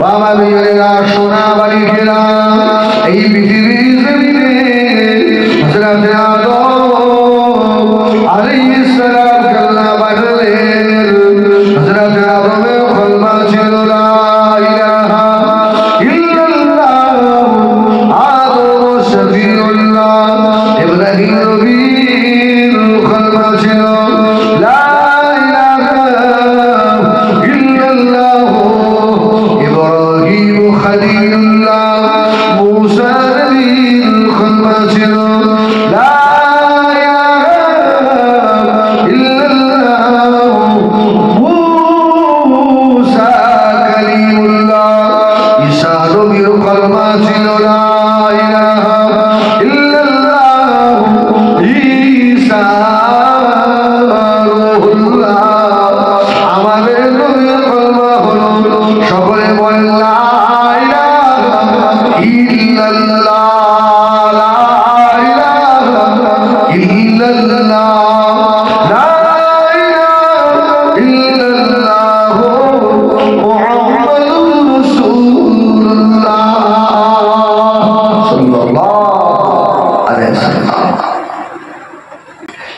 বাবা মেয়েরা সোনা বাড়ি খেলা এই পৃথিবীর জমিনে হযরত আদম আলাইহিস সালাম আল্লাহ পাঠালেন। হযরত আদমের কলমা ছিল লা ইলাহা ইল্লাল্লাহ। আদম শফিউল্লাহ। ইব্রাহিম নবীর কলমা ছিল লা ইলাহা ইল্লাল্লাহ। ইব্রাহিম খলিলুল্লাহ। মুসা নবীর কলমা ছিল লা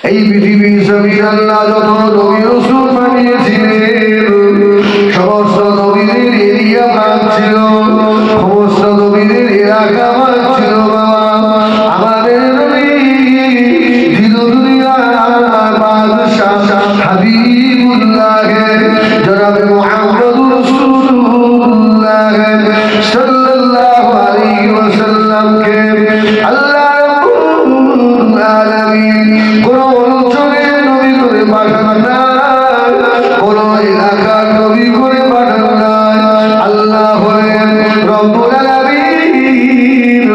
এই পৃথিবীর জমিন আল্লাহ যত নবী রাসূল পাঠিয়েছিলেন সমস্ত নবীদের এরিয়া ভাগ ছিল, সমস্ত নবীদের এলাকা ভাগ ছিল। বাবা আমাদের নবী দিল দুনিয়ার বাদশাহ হাবিবুল্লাহ জনাবে মুহাম্মদুর রাসূলুল্লাহ সাল্লাল্লাহু আলাইহি ওয়াসাল্লামকে আল্লাহ রাব্বুল আলামিন কোন অঞ্চলে নবী করে পাঠান না, কোন এলাকার নবী করে পাঠান না। আল্লাহ হলেন রব্বুল আলামিন,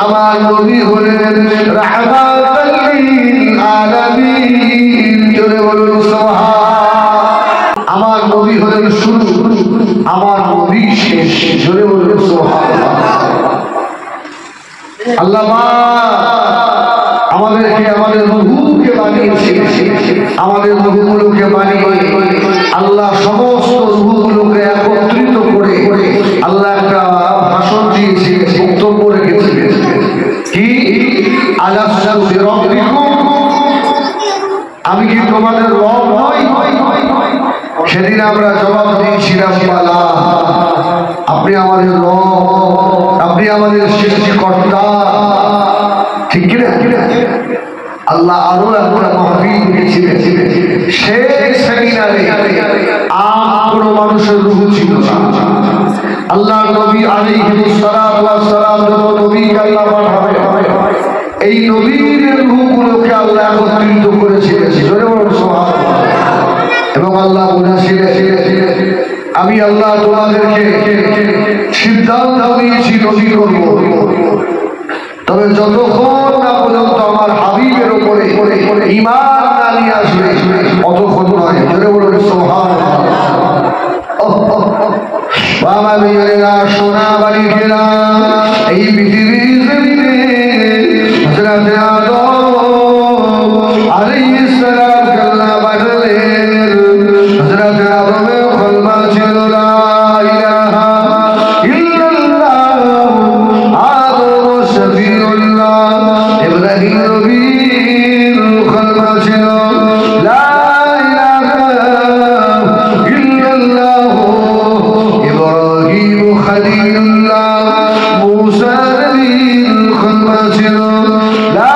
আমার নবী হলেন রাহমাতাল লিল আলামিন। জোরে বলুন সুবহান। আমার নবী হলেন শুরু, আমার নবী শেষ। জোরে বলুন সুবহানাল্লাহ। আল্লাহ আমাদেরকে আমাদের রূহকে বানিয়েছে, আমাদের রূহগুলোকে বানিয়ে আল্লাহ সমস্ত রূহগুলোকে একত্রিত করে আল্লাহ একটা ভাষণ দিয়েছে, বক্তব্য রেখেছে। কি আলাস্তু বিরাব্বিকুম, আমি কি তোমাদের রব নই? সেদিন আমরা জবাব দিয়েছিলাম বালা, আপনি আমাদের রব, আপনি আমাদের সৃষ্টিকর্তা। ঠিক কিনা? আল্লাহ আরো একটা মাহফিল দিয়েছিলেন, সেই সেমিনারে আর কোনো মানুষের রূহ ছিল না। আল্লাহ নবী আলাইহিস সালাতু ওয়াস সালাম যত নবীকে আল্লাহ পাঠাবেন এই নবীর রূহগুলোকে আল্লাহ একত্রিত করেছিলেন। জোরে বলুন সুবহানাল্লাহ। এবং আল্লাহ বলেছিলেন আমি আল্লাহ তোমাদেরকে সিদ্ধান্ত নিয়েছি নবী করব, তবে যতক্ষণ না পর্যন্ত আমার হাবিবের উপরে ঈমান না নিয়ে আসবে ততক্ষণ নয়। জোরে বলুন সুবহানাল্লাহ। বাবা মেয়েরা সোনা বাড়ি খেলা এই পৃথিবীর জমিনে হযরত আদম আলাইহিস সালাম আল্লাহ পাঠালেন। হযরত আদমের কলমা ছিল লা ইলাহা ইল্লাল্লাহ। আদম শফিউল্লাহ। ইব্রাহিম নবীর কলমা ছিল লা ইলাহা ইল্লাল্লাহ। ইব্রাহিম খলিলুল্লাহ। মুসা নবীর কলমা ছিল লা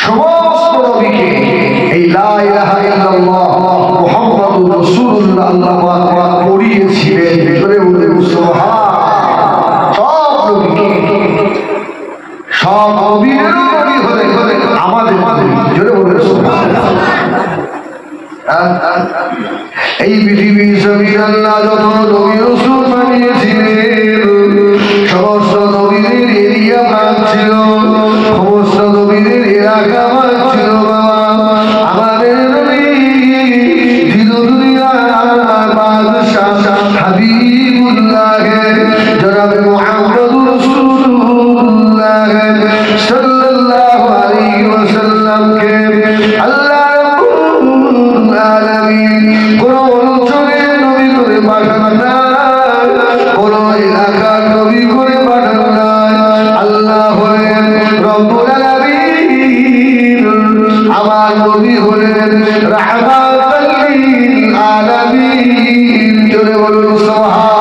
সমস্ত নবীকে এই লা ইলাহা ইল্লাল্লাহ মুহাম্মাদুর রাসূলুল্লাহ আল্লাহ পাক পড়িয়েছিলেন। জোরে বলুন সুবহানাল্লাহ। সব নবীদেরও নবী হলেন আমাদের নবী। জোরে বলুন সুবহানাল্লাহ। এই পৃথিবীর জমিন আল্লাহ যত নবী রাসূল বানিয়েছিলেন সমস্ত নবীদের এরিয়া ভাগ ছিল, সমস্ত নবীদের এলাকা ভাগ ছিল। আমাদের নবী দুনিয়ার বাদশাহ হাবিবুল্লাহ জনাবে মুহাম্মদুর রাসূলুল্লাহ সাল্লাল্লাহু আলাইহি ওয়াসাল্লামকে আল্লাহ রাব্বুল আলামিন কোন অঞ্চলে নবী করে পাঠান না, কোন এলাকার নবী করে পাঠান না। আল্লাহ হলেন রব্বুল আলামিন, আমার নবী হলেন রাহমাতাল লিল আলামিন। জোরে বলুন সুবহানাল্লাহ।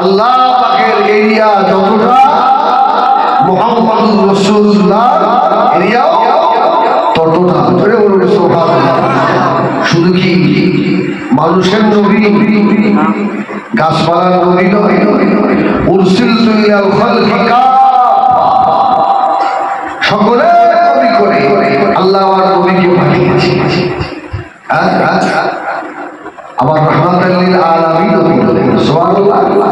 আল্লাহ পাকের এরিয়া যতটা মুহাম্মদুর রাসূলুল্লাহ এরিয়াও ততটা। জোরে বলুন সুবহানাল্লাহ। শুধু কি মানুষের নবী, গাছপালার নবী নয়, উরসিলতু ইলাল খালকি সকলের নবী করে আল্লাহ আমার নবীকে পাঠিয়েছে। আমার রাহমাতাল লিল আলামিন নবী। সুবহানাল্লাহ।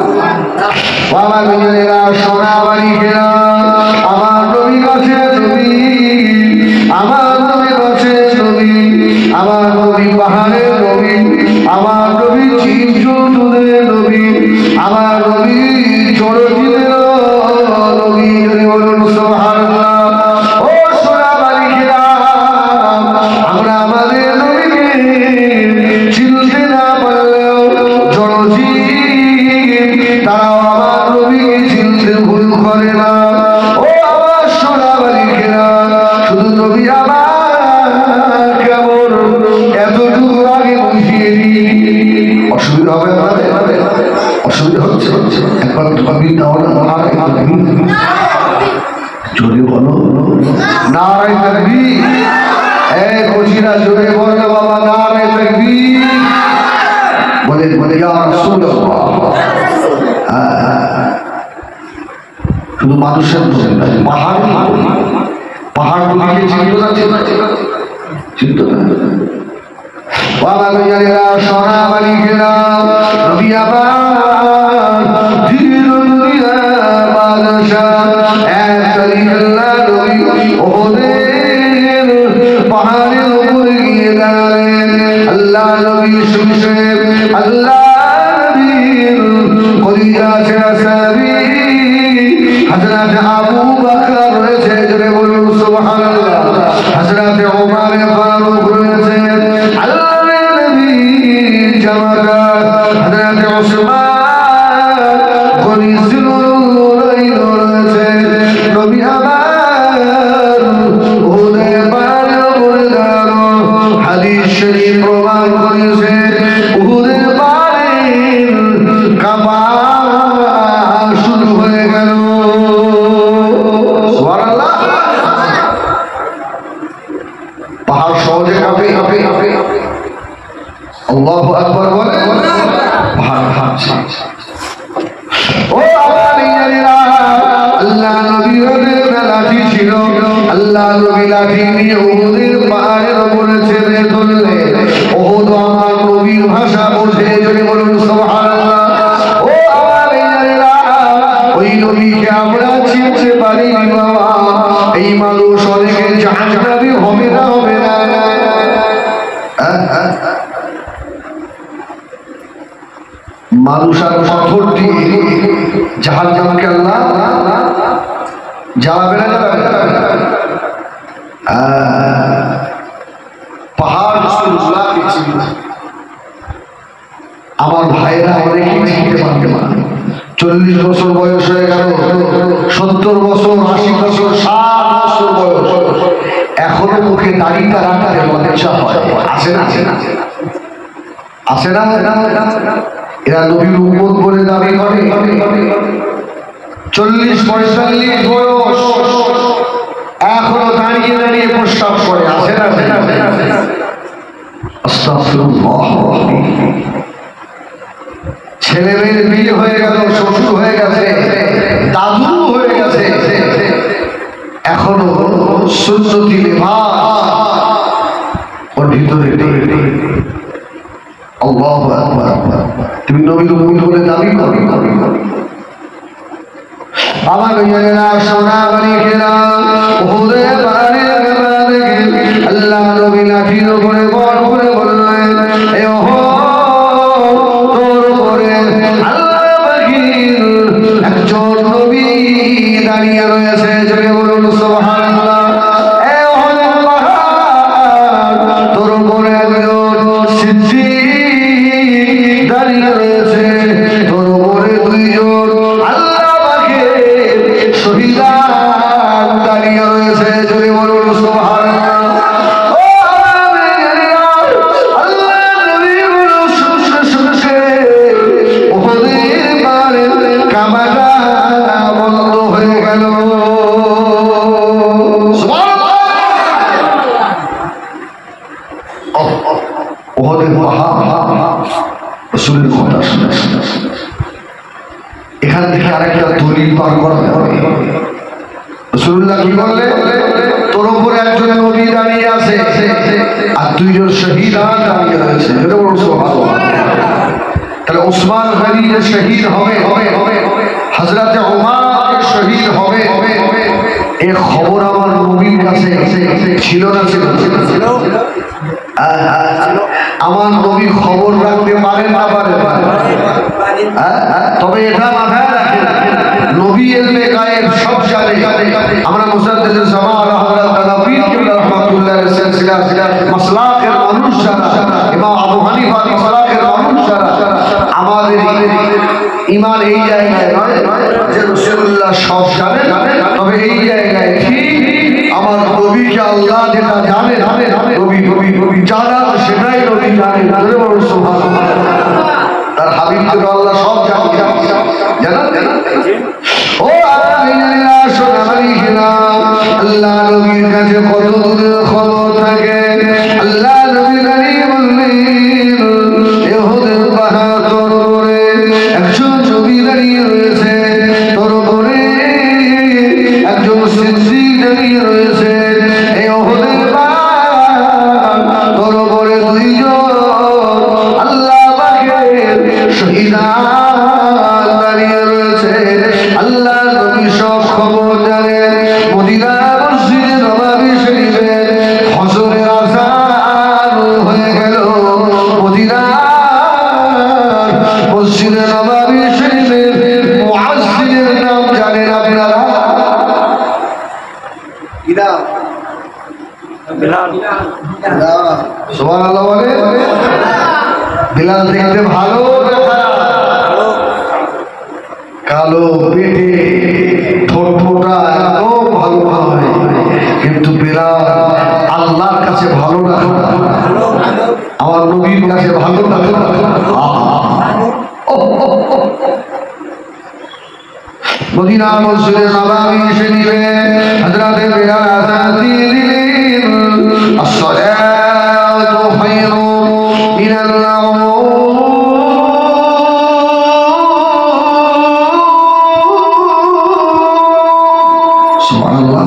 বাবা মিলেরা সোনা বাড়ি কেনা আমার নবী কাছে নবী, আমার নবী কাছে নবী, আমার নবী পাহাড়ের নবী, আমার নবী চিরচুনের নবী, আমার নবী চড়চিদের নবী। যদি বলুন সুবহানাল্লাহ। ও সোনা বাড়ি কেনা আমরা আমাদের নবীকে চিনতে না পারলেও জড়জি তারাও আমার নবীকে চিনতে ভুল করে না। ও আমার সোনা বালিকেরা, শুধু নবী আমার কেমন এতটুকু আগে বুঝিয়ে দিই। অসুবিধা হবে না? অসুবিধা হচ্ছে একবার তুমি তাহলে জোরে বলো নারায়ে তাকবীর। এই খুশিরা জোরে বলো বাবা নারায়ে তাকবীর। বলে ইয়া রাসূলুল্লাহ। শুধু মানুষের পাহাড় পাহাড় নবীকে চিনত না, চিনত না। বাবা মিয়ারা সোনা বালিকেরা নবী আমার দুনিয়ার বাদশাহ এক কালিমাল্লাহ নবী ওদের পাহাড়ের উপরে গিয়ে দাঁড়ালেন। আল্লাহ নবী শুনছে আল্লাহ নবীর কলিজা ছেড়া সাহাবী হযরত আবু বকর রয়েছে। জোরে বলুন সুবহানাল্লাহ। হযরত ওমর ফারুক রয়েছে। আল্লাহ নবীর জামাতা হযরত উসমান গনিজুল রয়েছে। নবী আমার ওদের পাহাড়ের উপরে দাঁড়ানো হাদিস শরীফ প্রমাণ করেছে ওদের পাহাড়ের কাবা শুরু হয়ে গেল। সুবহানাল্লাহ। পাহাড় সহজে কাঁপে কাঁপে কাঁপে আল্লাহু আকবার বলে পাহাড় কাঁপছে। ও আমার ইঞ্জিনিয়াররা, আল্লাহ নবীর লাঠি ছিল, আল্লাহ নবী লাঠি নিয়ে উহুদের পাহাড়ের উপরে ছেড়ে তুললেন। উহুদ আমার নবীর ভাষা বোঝে। যদি বলুন সুবহানাল্লাহ। ও আমার ইঞ্জিনিয়াররা, ওই নবীকে আমরা চিনতে পারি বাবা। এই মানুষ অনেকে জাহান্নামী হবে না, হবে না। মানুষ আর পাথর দিয়ে জাহান্নামকে আল্লাহ জ্বালাবে না, পাহাড় আমার ভাইরা অনেকেই চিনতে পারবে না। 40 বছর বয়স হয়ে গেল, 70 বছর, 80 বছর, 60 বছর বয়স, এখনো মুখে দাড়িটা রাখার ইচ্ছা হয়। আছে না? আছে না? এরা নবীর উম্মত বলে দাবি করে। 40-45 বয়স এখনো দাঁড়িয়ে দাঁড়িয়ে প্রস্তাব করে আসে না আস্তাগফিরুল্লাহ। ছেলে মেয়ের বিয়ে হয়ে গেল, শ্বশুর হয়ে গেছে, দাদু হয়ে গেছে, এখনো সুন্নতি লিবাস ওর ভিতরে। আল্লাহু আকবার। তুমি নবীর উম্মত বলে দাবি করো। আমার ভাইয়েরা সোনা বাড়িরা ওরে বাড়ি আল্লাহ নবী লাঠির উপরে বড় করে বললেন, এ ওহো তোর উপরে আল্লাহ পাকের একজন নবী দাঁড়িয়ে রয়েছে। জোরে বলুন সুবহানাল্লাহ। এ ওহো তোর উপরে একজন সিদ্দিক দাঁড়িয়ে রয়েছে, তোর উপরে দুইজন আল্লাহ পাকের শহীদান দাঁড়িয়ে রয়েছে। জোরে বলুন সুবহানাল্লাহ। এখান থেকে আরেকটা দলিল পার করা হবে। রাসূলুল্লাহ কি বললে, তোর উপরে একজন নবী দাঁড়িয়ে আছে আর দুইজন শহীদ দাঁড়িয়ে রয়েছে। তাহলে ওসমান গনি যে শহীদ হবে, হযরতে ওমর শহীদ হবে, এই খবর আমার নবীর কাছে ছিল না? ছিল। আমার নবী খবর রাখতে পারেন না পারেন? তবে এটা মাথায় রাখেন, নবী ইলমে গায়েব সব জানে। আমরা মুসাদ্দিদ জামাল হযরত নবী রাহমাতুল্লাহ সিলসিলা মাসলাকের মানুষ যারা, ইমাম আবু হানিফা মাসলাকের মানুষ যারা, আমাদের ঈমান এই জায়গায় নয় যে রাসূলুল্লাহ সব জানেন, তবে এই জায়গায় ঠিক আমার নবীকে আল্লাহ যেটা জানে, নবী জানা সেটাই নবী জানে। সুবহানাল্লাহ। তার হাবিবকে আল্লাহ সব জানে, জানেন? ও আল্লাহ সোনামারি কিনা, আল্লাহ নবীর কাছে কত দূরের খবর থাকে। আল্লাহ নবী দাঁড়িয়ে বললেন, ইহুদের পাহাড় তোর উপরে একজন নবী দাঁড়িয়ে রয়েছে, তোর উপরে একজন সিদ্দিক দাঁড়িয়ে রয়েছে, এই ইহুদের পাহাড় তোর উপরে দুইজন আল্লাহ পাকের শহীদান দাঁড়িয়ে রয়েছে। আল্লাহ নবী সব খবর জানে। মদিনা মসজিদে নববী শরীফে ফজরের আযান হয়ে গেল। মদিনা মসজিদে নববী শরীফের মুয়াজ্জিনের নাম জানেন আপনারা? কি নাম? বিলাল। সুবহানাল্লাহ বলে। বিলাল দেখতে ভালো না খারাপ? কালো, পেটে ঠোঁট মোটা, একদম ভালো হয়। কিন্তু বিলাল আল্লাহর কাছে ভালো না, আমার নবীর কাছে ভালো না। মদিনা মসজিদে নববী শরীফে হযরতে বিলাল আযান দিয়ে দিলেন, আসসালাতু খায়রুম মিনান নাওম। সুবহানাল্লাহ।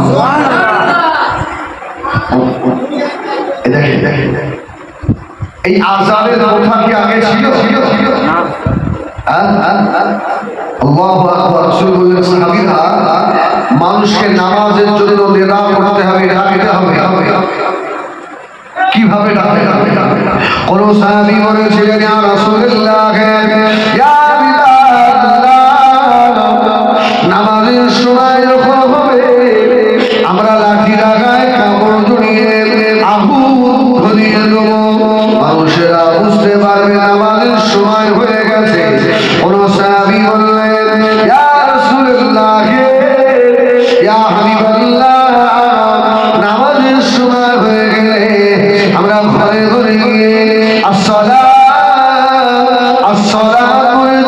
এই আযানের কথা কি আগে ছিল? আল্লাহু আকবার। রাসূল বললেন, সাহাবীরা মানুষকে নামাজের জন্য নেদা করতে হবে, ডাকতে হবে। কিভাবে ডাকতে হবে? কোন সাহাবী বলেছিলেন, ইয়া রাসূলুল্লাহ, ইয়া বিলাল, নামাজের সময় যখন হবে আমরা লাঠি লাগায় কাপড় জড়িয়ে আগুন ধরিয়ে দেবো, মানুষেরা বুঝতে পারবে নামাজের সময় হয়ে গেছে। কোন সাহাবী বললেন, ইয়া রাসূলুল্লাহ, ইয়া হাবিবাল্লাহ, নামাজের সময় হয়ে গেলে আমরা ঘরে ঘরে গিয়ে আসসালাত আসসালাত করে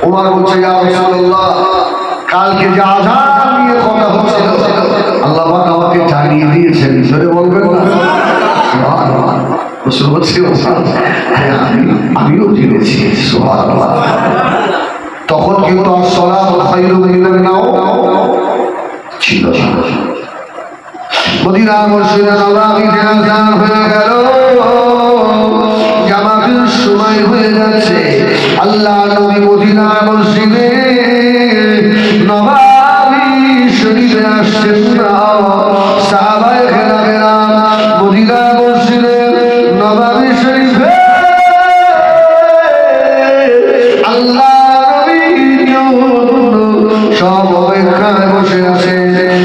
ওমর বলছে ইয়া রাসূলুল্লাহ কালকে যে আযান নিয়ে কথা হচ্ছিল আল্লাহ পাক আমাকে জানিয়ে দিয়েছেন ধরে বলবেন না সুবহানাল্লাহ রাসূল বলছে আমিও জেনেছি সুবহানাল্লাহ তখন কিন্তু আসসালাতু খায়রুম মিনান নাওম ছিল মদিনা মসজিদে নববীতে আযান হয়ে গেল জামাতের সময় হয়ে যাচ্ছে আল্লাহ নবী মদিনা মসজিদে নববী শরীফে আসছেন না সাহাবায়ে কেরামেরা মদিনা মসজিদে নববী শরীফে আল্লাহ নবীর জন্য সব অপেক্ষায় বসে আছে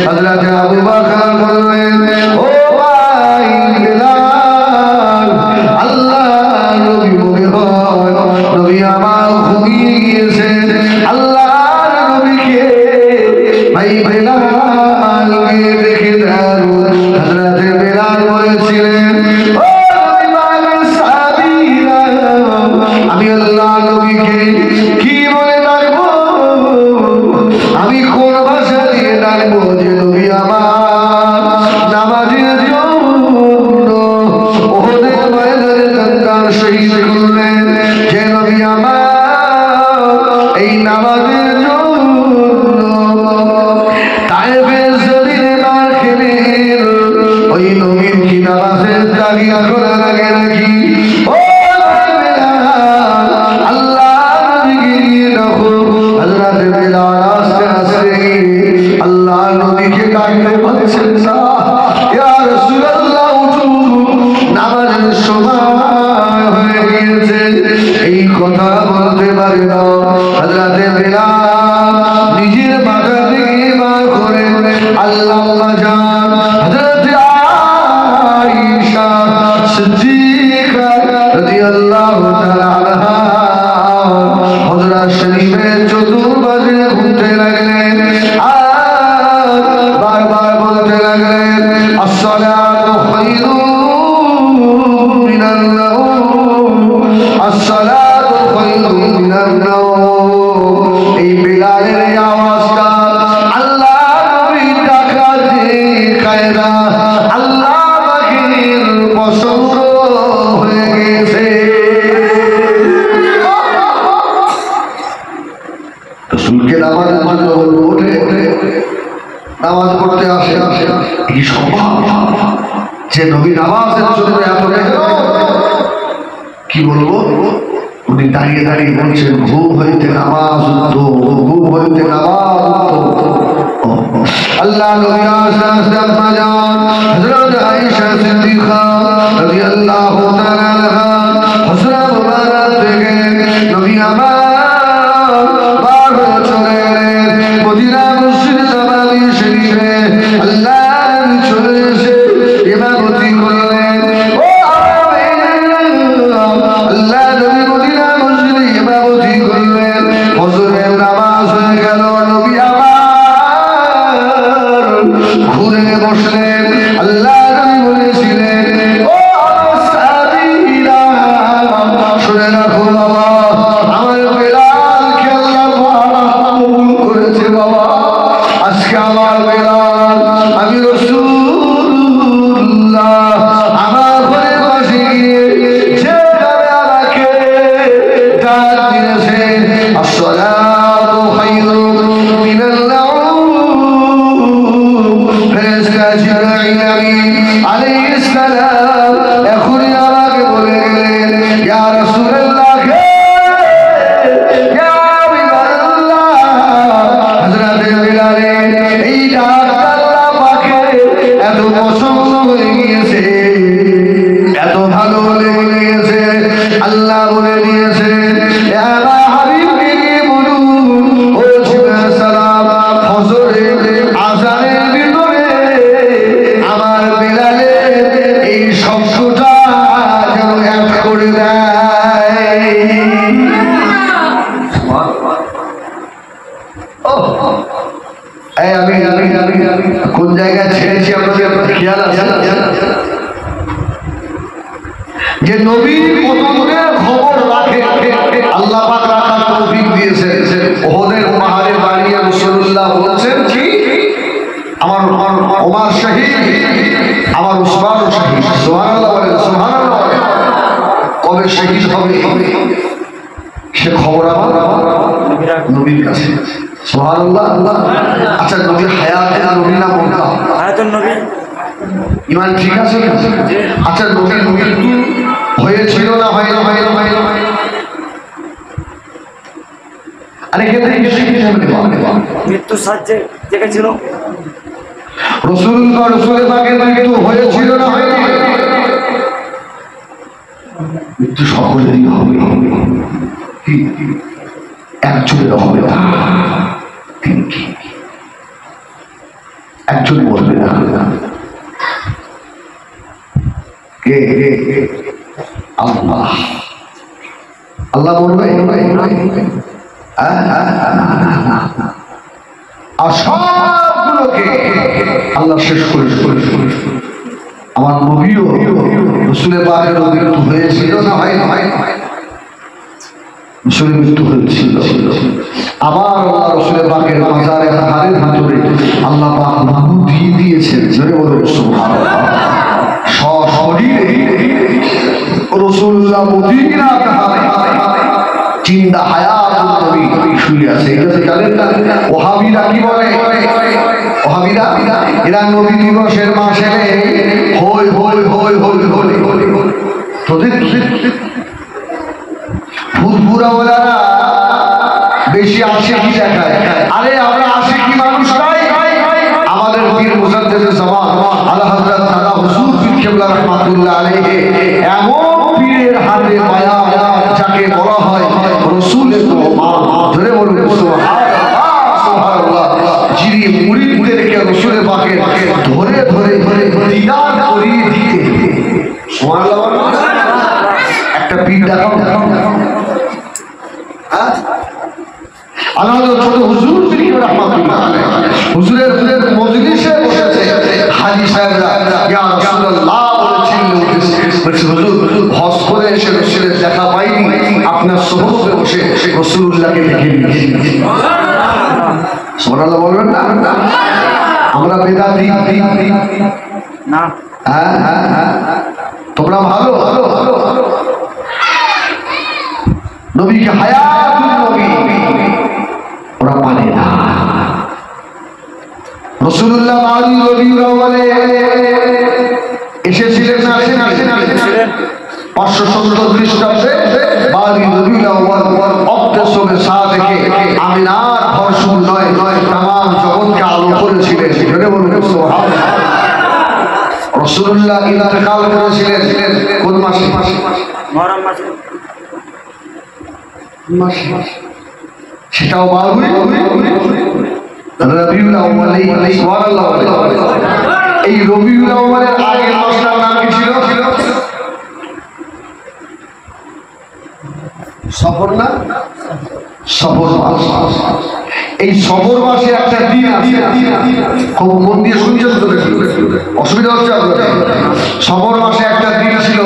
হযরত আবু বকর বললেন ও ভাই বিলাল আল্লাহ নবী মনে হয় নবী আমার ঘুমিয়ে গিয়েছে আল্লাহ নবীকে ভাই বিলালকে দেখে দেন হযরত বিলাল বলেছিলেন ও নবী পাকের সাহাবীরা আমি আল্লাহ নবীকে কি বলে ডাকবো আমি কোন ভাষা দিয়ে ডাকবো যে নবী আমার নামাজের জন্য ওহদের ময়দানে কান্দার শহীদ করলেন যে নবী আমার এই নামাজের জন্য তায়েফের জমিনে মার খেলেন ওই নবীর কি নামাজের তাগিদ করা লাগে নাকি ও আল্লাহ নবীকে গিয়ে ডাকো হযরত বিলাল আস্তে আস্তে আল্লাহ নবীকে ডাকতে পারছেন না ইয়া রাসূলুল্লাহ উঠুন নামাজের সময় হয়ে গিয়েছে এই কথা বলতে পারে না হযরত বিলাল নিজের মাথা থেকে বার করে আল্লাহ জান হযরত আয়েশা সিদ্দিকা রাদিয়াল্লাহু তাআলা আনহা হযরত শরীফের চতুর্পাশে ঘুরতে লাগলেন আর বারবার বলতে লাগলেন আসসালাতু খায়রুম মিনান নাওম আসসালাতু খায়রুম মিনান নাওম এই বিলালের আওয়াজটা আল্লাহ নবীর ডাকাতে কায়দা আল্লাহ পাকের পছন্দ হয়ে গেছে রাসূলকে নামাজের জন্য ওঠে নামাজ পড়তে আসে এই সম্ভব যে নবী নামাজের জন্য এত কি বলবো উনি দাঁড়িয়ে দাঁড়িয়ে বলছেন ঘুম হইতে নামাজ উত্তম ঘুম হইতে নামাজ উত্তম আল্লাহ নবী আস্তে আস্তে আম্মা জান হযরত আয়েশা সিদ্দিকা রাদিয়াল্লাহু তাআলা আনহা হযরত মুবারক থেকে নবী আমার বার হয়ে চলে গেলেন মদিনা মসজিদে নববী শরীফে আল্লাহ নবী চলে এসে ইমামতি করলেন ও আল্লাহ নবী মদিনা মসজিদে ইমামতি করলেন ফজরের নামাজ হয়ে গেল নবী আমার ঘুরে বসলেন আল্লাহ নবী বলেছিলেন ও সাহাবীরা শুনে রাখো বাবা আমার বিলালকে আল্লাহ কবুল করেছে বাবা আজকে আমার বিলাল আমি রাসূলুল্লাহ আমার ঘরের পাশে গিয়ে যেভাবে আমাকে ডাক দিয়েছে আসসালাতু খায়রুম মিনান নাওম ফেরেশতা জিবরাইল আমিন আলাইহিস সালাম এখনই আমাকে বলে গেলেন ইয়া রাসূলুল্লাহ ইয়া হাবিবাল্লাহ হযরত বিলালের এই ডাক আল্লাহ পাকের এত পছন্দ হয়ে গিয়েছে এত ভালো লেগে গিয়েছে আল্লাহ বলে দিয়েছে আমার হাবিবকে গিয়ে বলুন ও জিবরাইল সালাম ফজরের আযানের ভিতরে আমার বিলালের এই শব্দটা যেন এক করে দেয় আমি কোন জায়গায় ছেড়েছি আপনাদের খেয়াল আছে যে নবী কত খবর রাখে আল্লাহ পাক রাখার তৌফিক দিয়েছে। ওহদের পাহাড়ে দাঁড়িয়ে রাসূলুল্লাহ বলছেন কি আমার ওমর শহীদ, আমার উসমান শহীদ। সুবহানাল্লাহ বলেন, সুবহানাল্লাহ। কবে শহীদ হবে সে খবর আমার নবীর কাছে। সুবহানাল্লাহ। আচ্ছা নবী হায়াতে নবী না মরতা? হায়াতুন নবী। ইমান ঠিক আছে? আচ্ছা নবীর মৃত্যু হয়েছিল না হয় না? আরে কে থেকে মৃত্যু সাহায্যে জেগেছিল। রাসূলুল্লাহ রাসূলের পাকের মৃত্যু হয়েছিল না হয়নি? মৃত্যু সকলেরই হবে, কি একজনের হবে না। একজন বলবে না। কে? আল্লাহ। আল্লাহ বলবে আর সবগুলোকে আল্লাহ শেষ করে। আমার নবীও রাসূলের পাকের মৃত্যু হয়েছিল না হয় না? রাসূলের মৃত্যু হয়েছিল। আবার আল্লাহ রাসূলের পাকের মাজারে হাড়ের ভিতরে আল্লাহ পাক রূহ দিয়ে দিয়েছেন। জোরে বলুন সুবহানাল্লাহ। সশরীরে রাসূলুল্লাহ মদিনা তাহারে জিন্দা হায়াতুন নবী শুয়ে আছে। এটা জানেন না? ওহাবিরা কি বলে? ওহাবিরা এরা নবী দিবসের মাসে হই হই হই হই হই তোদের ফুরফুরাওয়ালারা বেশি আশিকি দেখায়। আরে আমরা আশিকি মানুষ নাই। আমাদের পীর মুজাদ্দিদ জামান আলা হযরত তাআলা হুজুর পীর কেবলা রাহমাতুল্লাহ আলাইহি এমন পীরের হাতে পায়া যাকে বলা হয় রাসূলের মেহমান। ধরে বলুন সুবহানাল্লাহ, সুবহানাল্লাহ। যিনি মুরিদদেরকে রাসূলের পাকের ধরে ধরে ধরে দিদার করিয়ে দিতে। সুবহানাল্লাহ। একটা পীর দেখাও। আল্লাহ ছোট হুজুর পীর রাহমাতুল্লাহ আলাইহি হুজুরের মজলিসে বসেছে। হাজী সাহেবরা ইয়া রাসূলুল্লাহ বলছে হুজুর হজ করে এসে রাসূলের দেখা পাইনি, আপনার সুহবতে বসে রাসূলুল্লাহকে দেখে নিয়েছি। সুবহানাল্লাহ বলবেন না? আমরা বেদাতি না? হ্যাঁ তোমরা ভালো নবীকে হায়াতুন নবী ওরা মানে না। রাসূলুল্লাহ আলী রবিউল আউয়ালে এসেছিলেন না? 517 খ্রিস্টাব্দে বারী রবিউল আউয়াল অক্টোবরে সাদেকে আমিনার ফরসুল নয় तमाम জগৎকে আলো করেছিলেন। জোরে বলুন সুবহানাল্লাহ। রাসূলুল্লাহ ইন্তেকাল করেছিলেন কোন মাসে? মুহররম মাসে। সেটাও বারুই রবিউল আউয়াল। সুবহানাল্লাহ। এই রবিউল আউয়ালের আগের মাসটার নাম কি ছিল? সফর না? সফর মাস। এই সফর মাসে একটা দিন আছে, খুব মন দিয়ে শুনছেন তো? অসুবিধা হচ্ছে আপনাদের? সফর মাসে একটা দিন ছিল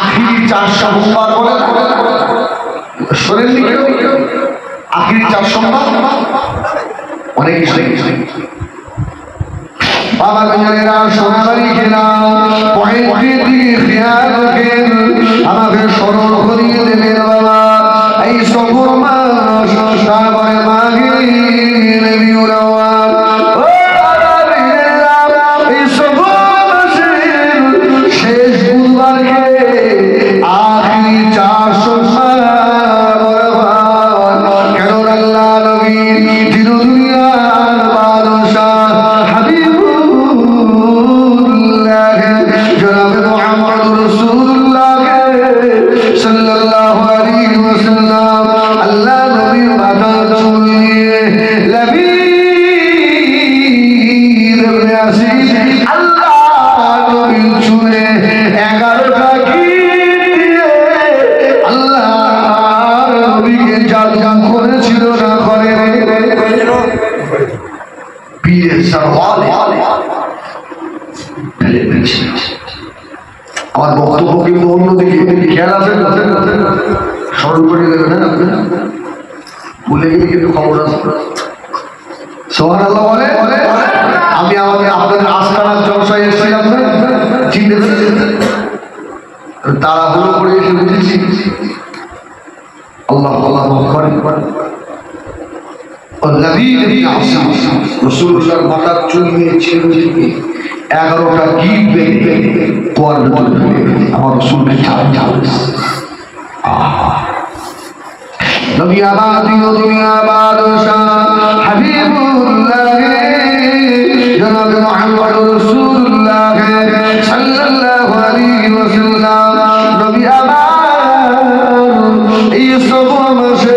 আখিরি 4 সোমবার বলে। শোনেননি কেউ? আখিরি 4 সোমবার অনেক বাবা মেয়েরা সোনাবাড়ি গেলাম, পয়েন্টের দিকে খেয়াল রাখেন, আমাকে স্মরণ করিয়ে দেবেন বাবা। এই সফর মাস, তারপরে মাঘে রবিউল আউয়াল। এই সফর মাসের শেষ বুধবারকে আখিরি 4 সোমবার কেন আল্লাহ নবী দিন দুনিয়ার বাদশাহ হাবিবুল্লাহ জনাবে মুহাম্মদ রাসূলুল্লাহ সাল্লাল্লাহু আলাইহি ওয়াসাল্লাম আল্লাহ নবী মাথা চুলিয়ে লবীর ইবনে আসির আল্লাহ নবী চুলে 11টা দিয়ে আল্লাহ নবীকে জাদু করেছিল না করে? পীরের সরওয়ালে আমার বক্তব্য কিন্তু অন্যদিকে খেয়াল আছে, স্মরণ করে দেবেন। ভুলে গেলে কিন্তু খবর আছে। সুবহানাল্লাহ বলে। আমি আপনাদের আস্তানার জলসায় এসেছিলাম না, চিনতে তাড়াহুড়ো করে এসে বুঝেছি আল্লাহ আল্লাহ করে রসুল্লাহর মাথার চুল নিয়ে ছিল 11টা গিট বেঁধে কুয়ার ভেতরে আমার রসুলকে দুনিয়াবাদী ও দুনিয়াবাদ হাবিবুল্লাহ জনাব মুহাম্মদ রাসূলুল্লাহ সাল্লাল্লাহু আলাইহি ওয়াসাল্লাম নবী আমার এই সবর মাসে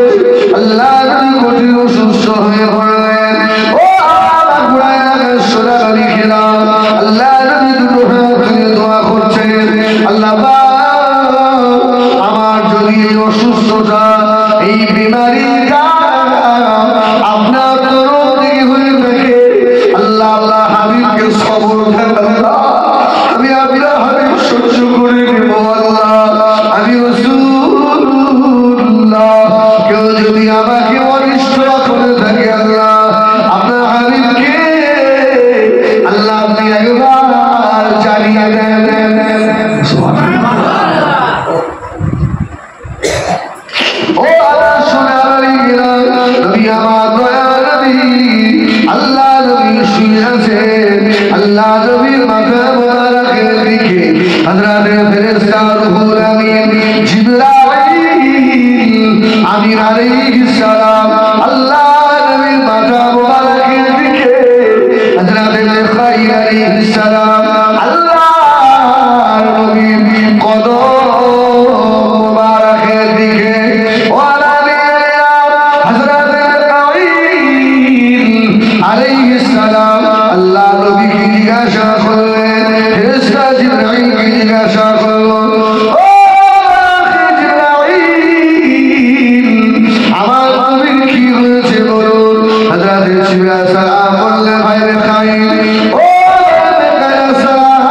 আল্লাহর কোটি অসুস্থ হয়ে পড়লেন। ও আমার পুরানা সোনালি খেলা আল্লাহ নবী দুটো হাত তুলে দোয়া করছেন, আল্লাহ আমার যদি এই অসুস্থতা এই বিমারিটা আপনার তরফ থেকে হয়ে থাকে আল্লাহ আল্লাহ হাবিবকে সবর দেন, আমি আপনার হাবিব সহ্য করে নেব আল্লাহ। আমি রাসূলুল্লাহ কেউ যদি আমাকে অনিষ্ট করে থাকে আল্লাহ আপনার হাবিবকে আল্লাহ আপনি একবার জানিয়ে দেন। ও আল্লাহ সোনার আলীরা নবী আমার দয়ার নবী আল্লাহ নবী শুনে আছেন, আল্লাহ নবীর মাথা মোবারকের দিকে হযরত ফেরেশতা রূহুল আমিন জিবরাইল আমিন আলাইহিস সালাম আল্লাহ নবীর মাথা মোবারকের দিকে হযরত মিকাঈল আলাইহিস সালাম আল্লাহ নবীর কদম মোবারকের দিকে আল্লাহ নবীকে জিজ্ঞাসা করলেন, ফেরেশতা জিবরাইলকে জিজ্ঞাসা করলেন, ও জিবরাইল আমার নবীর কি হয়েছে বলুন। হযরত জিবরাইল সালাম বললেন, ভাই মিকাঈল ও মিকাঈল সালাম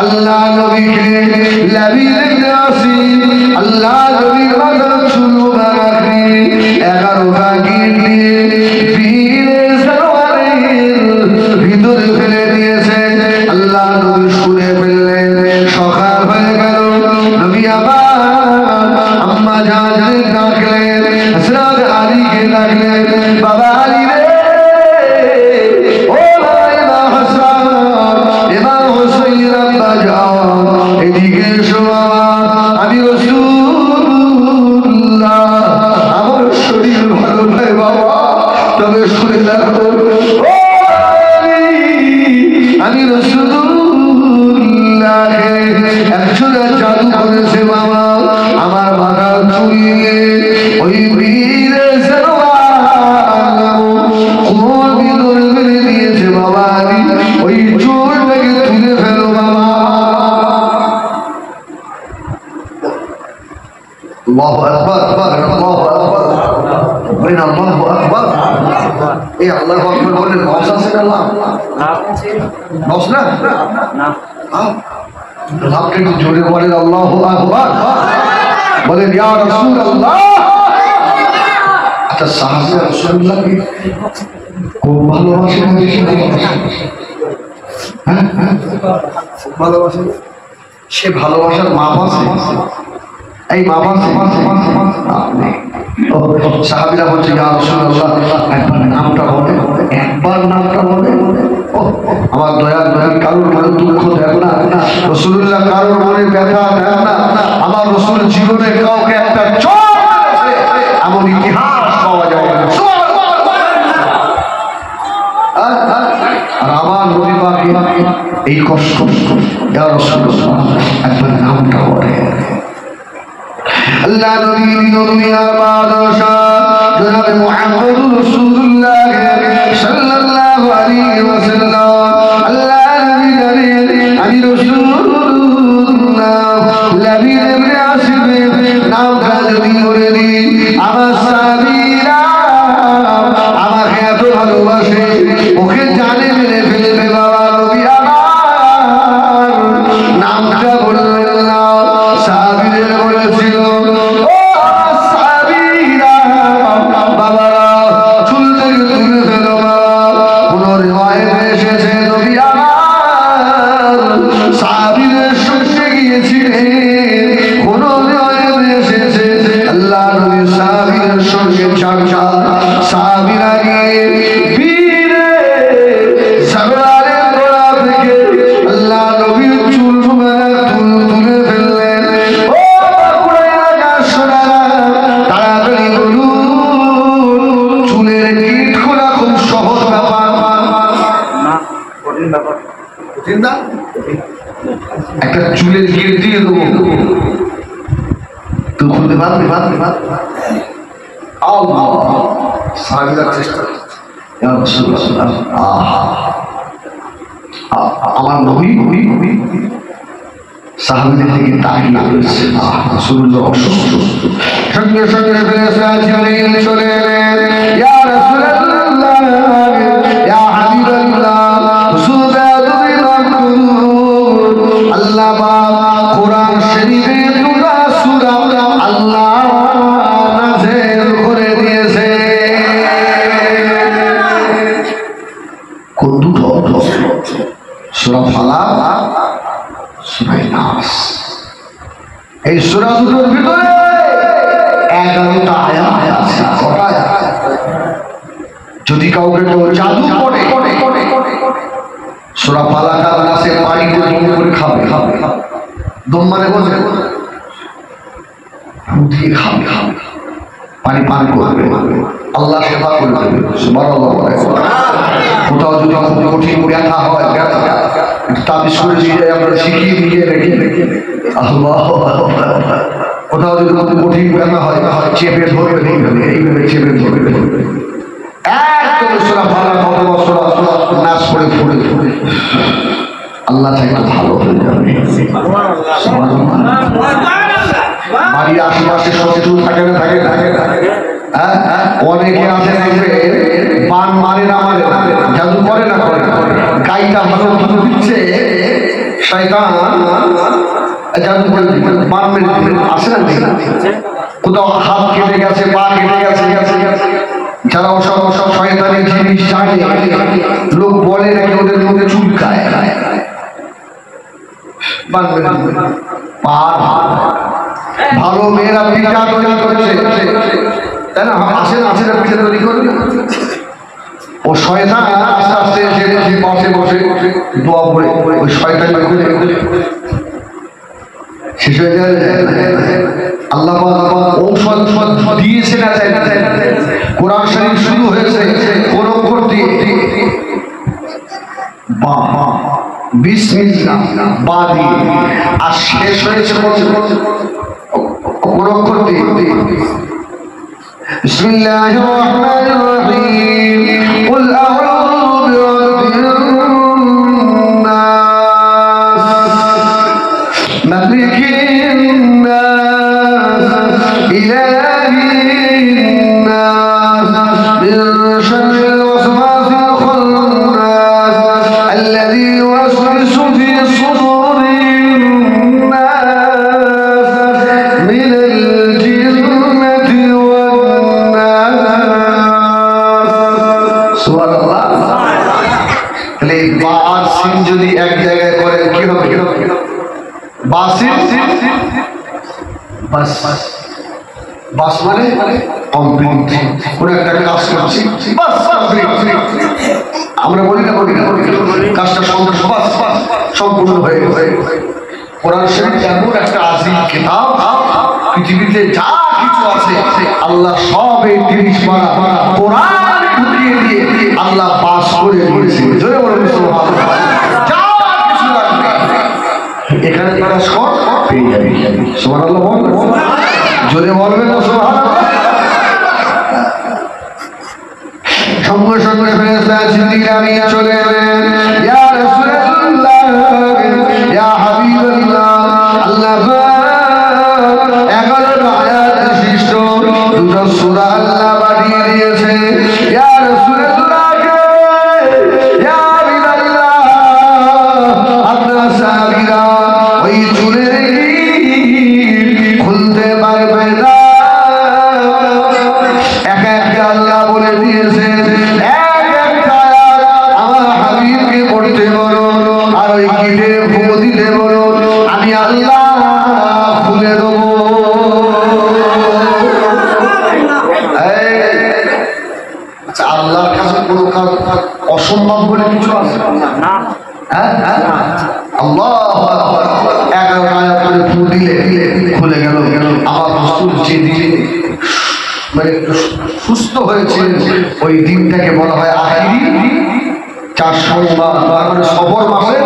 আল্লাহ নবীকে লাবিব ইবনে আসিম আল্লাহ নবীর মাথার চুল মুবারক নিয়ে 11টা গিট দিয়ে ভিতরে ফেলে দিয়েছে। আল্লাহ নবী শুনে ফেললেন, সকাল হয়ে গেল। নবী আবার আম্মা জানকে ডাকলেন, হযরত আলীকে ডাকলেন, বাবা আলী রে ও ভাই ইমাম হাসান ইমাম হুসাইন আব্বা যান এদিকে এসো বাবা, আমি রাসূলুল্লাহ আমার শরীর ভালো নয় বাবা, তবে শুনে রাখো আমি রাসূলুল্লাহ একজন জাদু করেছে বাবা, আমার মাথা চুলিয়ে ওই বীরে কোন ভিতরে মেরে দিয়েছে বাবা, আমি ওই চোরটাকে তুলে ফেলো বাবা। আল্লাহু আকবার, আল্লাহু আকবার, বলেন আল্লাহু আকবার। এই আল্লাহু আকবার বলে নস আছে না লাভ? নস না লাভটা একটু জোরে বলেন আল্লাহু আকবার, বলেন ইয়া রাসূলুল্লাহ। আচ্ছা সাহাবী রাসূলুল্লাহকে খুব ভালোবাসেন, বেশি ভালোবাসেন, হ্যাঁ ভালোবাসেন, সে ভালোবাসার মাপ আছে, এই মাপ আছে। সাহাবীরা বলছে ইয়া রাসূলুল্লাহ একবার নামটা বলে, একবার নামটা বলে। আমার দয়ার দয়ার কারোর মনে দুঃখ দেখ না রাসূলুল্লাহ, কারোর মনে ব্যথা দেখ না। আমার রাসূল জীবনে কাউকে একটা চোট এমন ইতিহাস পাওয়া যায় না। আর আমার নবী পাক এই কষ্ট ইয়া রাসূলুল্লাহ একবার নামটা বলে। আল্লাহ নবী দুনিয়ার বাদশা জনাব মুহাম্মদ রাসূলুল্লাহ সাল্লাল্লাহু আলাইহি ওয়াসাল্লাম আল্লাহ নবী জানেন আমি রাসূলুল্লাহ লাবিব ইবনে আসিম নামটা যদি করে দিই আমার সাহাবীরা আমাকে এত ভালোবাসে ওকে জানে মেরে ফেলবে বাবা। নবী আমার নামটা বললেন না, সাহাবীদের বলেছিল ও সাহাবীরা চিন্তা একটা চুলের গিয়ে দিয়ে দেবো তুই খুলতে পারবি সাহাবিরা চেষ্টা আমার নবী সাহাবিদের দিকে তাকিয়ে রয়েছে সূর্য অসুস্থ সঙ্গে সঙ্গে চলে এলেন ইয়া রাসূলুল্লাহ ইয়া হাবিবাল্লাহ আল্লাহ পাক কোরআন শরীফের দুটো সূরা আল্লাহ নাযিল করে দিয়েছে কোন দুটো সূরা ফালাক সূরা নাস এই সূরা দুটোর ভিতরে 11টা আয়াত আছে কটা আয়াত যদি কাউকে কেউ জাদু করে সূরা ফালাক আর নাসে পানিতে দম করে খাবে দম মানে বোঝে উঠিয়ে খাবে পানি পান করবে আল্লাহ সেবা করে দেবে সুবহানাল্লাহ কোথাও যদি কঠিন ব্যথা হয় তাবিজ করে দিয়ে আমরা শিখিয়ে দিয়ে রেখে আল্লাহ কোথাও যদি কঠিন ব্যথা হয় চেপে ধরবে এইভাবে চেপে ধরবে একদম সূরা ফালাক অথবা সূরা নাস পড়ে আল্লাহ চাইলে ভালো হয়ে যাবে বাড়ির আশেপাশে শত্রু থাকে না অনেকে আছে দেখবে বান মারে না জাদু করে না গাইটা ভালো দুধ দিচ্ছে শয়তান জাদু করে বান মেরে আসে না কোথাও হাত কেটে গেছে পা কেটে গেছে যারা ওসব শয়তানের জিনিস জানে লোক বলে নাকি ওদের মধ্যে চুলকায় ভালো মেয়েরা পিঠা তৈরি করছে তাই না আসে না পিঠা তৈরি করবে ও শয়তান আস্তে আস্তে যে পাশে বসে দোয়া পড়ে ওই শয়তান শেষ হয়ে যায় আল্লাহ ঔষধ দিয়েছে না কোরআন শরীফ শুরু হয়েছে কোরআন করতে বিসমিল্লাহ বাদি আর শেষ হয়েছে কোরআন করতে বিসমিল্লাহির রহমানির রহিম কুল আউযু বিরাব্বিন নাস মালিকিন নাস ইলাহিন নাস মিন শাররিল ওয়াসওয়াসিল খান্নাস আল্লাযী ইউওয়াসওয়িসু ফী সুদুরিন নাস মিনাল জিন্নাতি ওয়ান নাস সুবহানাল্লাহ তাহলে বা আর সিন যদি এক জায়গায় করে কি হবে বাসিন বাস মানে কমপ্লিট কোন একটা কাজ করছি বাস আমরা বলি না কাজটা সম্পূর্ণ হয়ে গেছে কোরআন শরীফ এমন একটা আজিম কিতাব পৃথিবীতে যা কিছু আছে আল্লাহ সব এই 30 পারা কোরআন ঢুকিয়ে দিয়ে আল্লাহ পাস করে দিয়েছে জোরে বলুন সুবহানাল্লাহ যা কিছু লাগবে এখানে তারা সব পেয়ে যাবে সুবহানাল্লাহ বলুন জোরে বলবেন না সুবহানাল্লাহ সঙ্গে সঙ্গে ফেরেশতা জিবরাইল চলে এলেন ইয়া রাসূলুল্লাহ ইয়া হাবিবাল্লাহ আল্লাহ 11 আয়াত বিশিষ্ট দুটো সূরা আল্লাহ বানিয়ে দিয়েছে ইয়া রাসূলুল্লাহ ইয়া হাবিবাল্লাহ আপনার সাহাবীরা ওই চুলের খুলতে পারবে না এক একটা আল্লাহ বলে দিয়েছে আমার হাবিবকে পড়তে বলো আর ওই কিটে ফুঁ দিতে বলো আমি আল্লাহ খুলে দেবো আচ্ছা আল্লাহর কাছে কোনো কাজ অসম্ভব বলে কিছু আছে না আল্লাহ 11 আয়াত করে ফুঁ দিলে খুলে গেল আমার রাসূল যে দিনে মানে সুস্থ হয়েছে ওই দিনটাকে বলা হয় আখিরি 4 সোমবার মানে সফর মাসে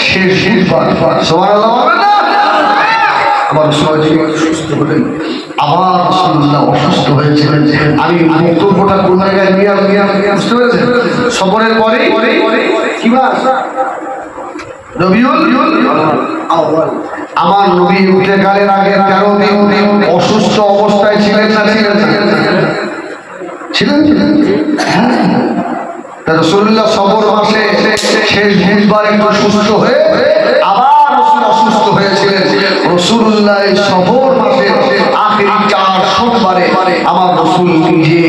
শেষ বুধবার সুবহানাল্লাহ বলেন না আবার সুস্থ হলেন আবার রাসূলুল্লাহ অসুস্থ হয়েছিলেন আমি বক্তব্যটা কোন জায়গায় নিয়ে বুঝতে পেরেছেন সফরের পরে কি মাস রবিউল আউয়াল আমার নবী ইন্তেকালের আগে 13 দিন অসুস্থ অবস্থায় ছিলেন না ছিলেন রাসূলুল্লাহ সফর মাসে শেষ বুধবার একটু সুস্থ হয়ে আবার রাসূল অসুস্থ হয়েছিলেন রাসূলুল্লাহ সফর মাসে আখেরি 4 সোমবারে আমার রাসূল নিজে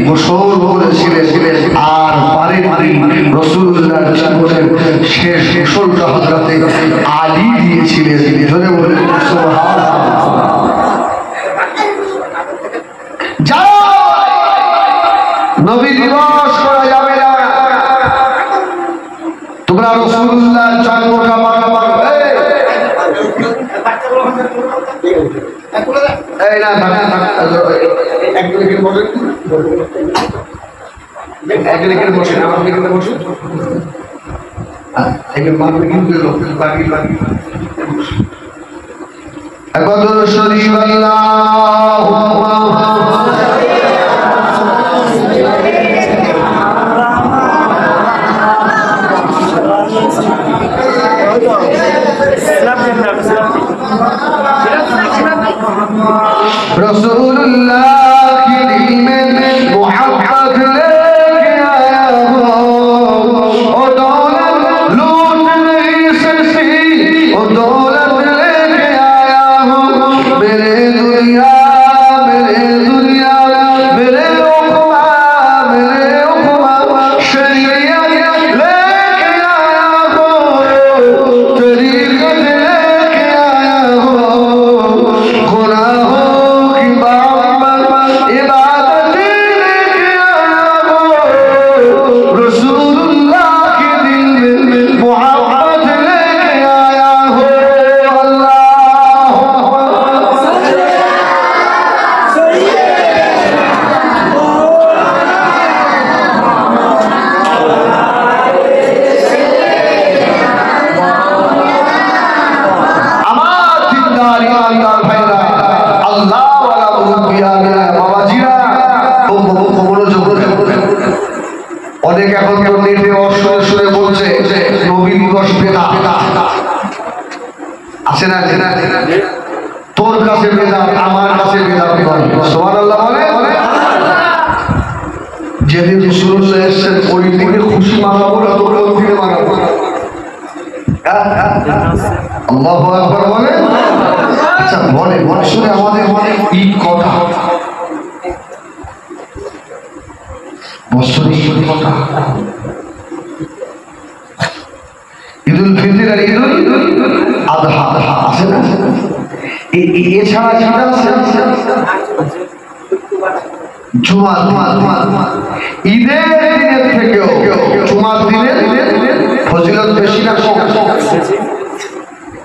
গোসল করেছিলেন আর পারেননি রাসূলুল্লাহ জীবনের শেষ গোসলটা হযরতে আলী দিয়েছিলেন ধরে বলেন সুবহানাল্লাহ যাও নবী দিবস করা যাবে না তোমরা রাসূলুল্লাহ জন্মটা পালন এই না একদিকে বসে একদিকে বসে আমার দিকে বসে একে মারবে কিন্তু বাকি একবার শরীফ আল্লাহুম্মা रसूलुल्लाह की दिल में मोहब्बत लेके आया हो ओ दौलत लूट नहीं सकती ओ दौलत लेके आया हो मेरे दुनिया मेरे उक़बा शरीयत लेके आया हो तरीक़त लेके आया हो गुनाहों অনেক এখন কেউ নেটে শুনে বলছে নবী দিবস বেদাত আছে না তোর কাছে বেদাত আমার কাছে বেদাত নয় সুবহানাল্লাহ বলে যেদিন রাসূলুল্লাহ এসেছেন ওই দিনে খুশি মানাবো না তোমরা ওই দিনে মানাবো আল্লাহু আকবার বলে আচ্ছা বলে শুনে আমাদের ঈদ কথা ঈদুল ফিতর আর ঈদুল আযহা আছে না এছাড়া যেটা আছে জুমা ঈদের দিনের থেকেও জুমার দিনের ফজিলত বেশি না কম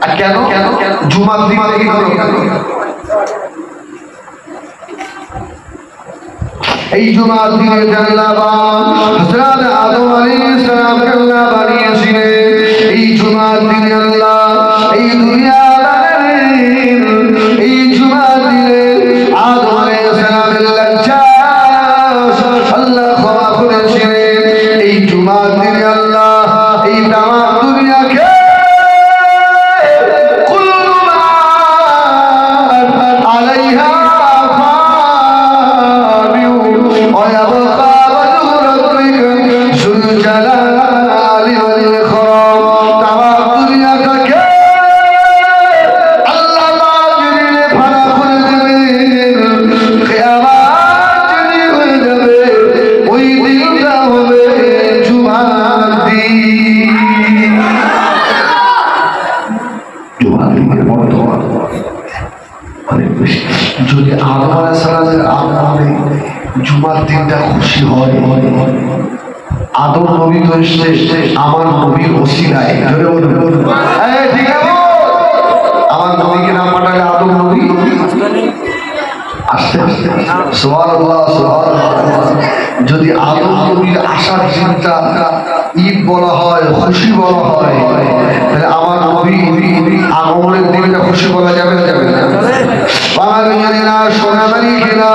আর কেন জুমার দিনে কি হলো এই জুমার দিনে আল্লাহ হযরত আদম আলাইহিস সালামকে আল্লাহ বানিয়েছিলেন এই জুমার দিনে আল্লাহ এই দুনিয়া বানালেন এই জুমার দিনে আদম আলাইহিস সালামের লজ্জা আল্লাহ ক্ষমা করেছিলেন এই জুমার দিনে আল্লাহ এই তামাম দুনিয়াকে যদি আদম আলাইহিস সালামের আগমনে জুমার দিনটা খুশি হয় আদম নবী তো এসেছে আমার নবীর ওসিলায় ধরে বলুন ঠিক আছে আমার নবীকে না পাঠালে আদম নবী আস্তে আস্তে সুবহানাল্লাহ সুবহানাল্লাহ যদি আদম নবীর আসার চিন্তা ঈদ বলা হয়, খুশি বলা হয়, তাহলে আমার নবী আগমনের দিনটা খুশি বলা যাবে না? যাবে না? বাঙালিরা সোনাবাড়ি খেলা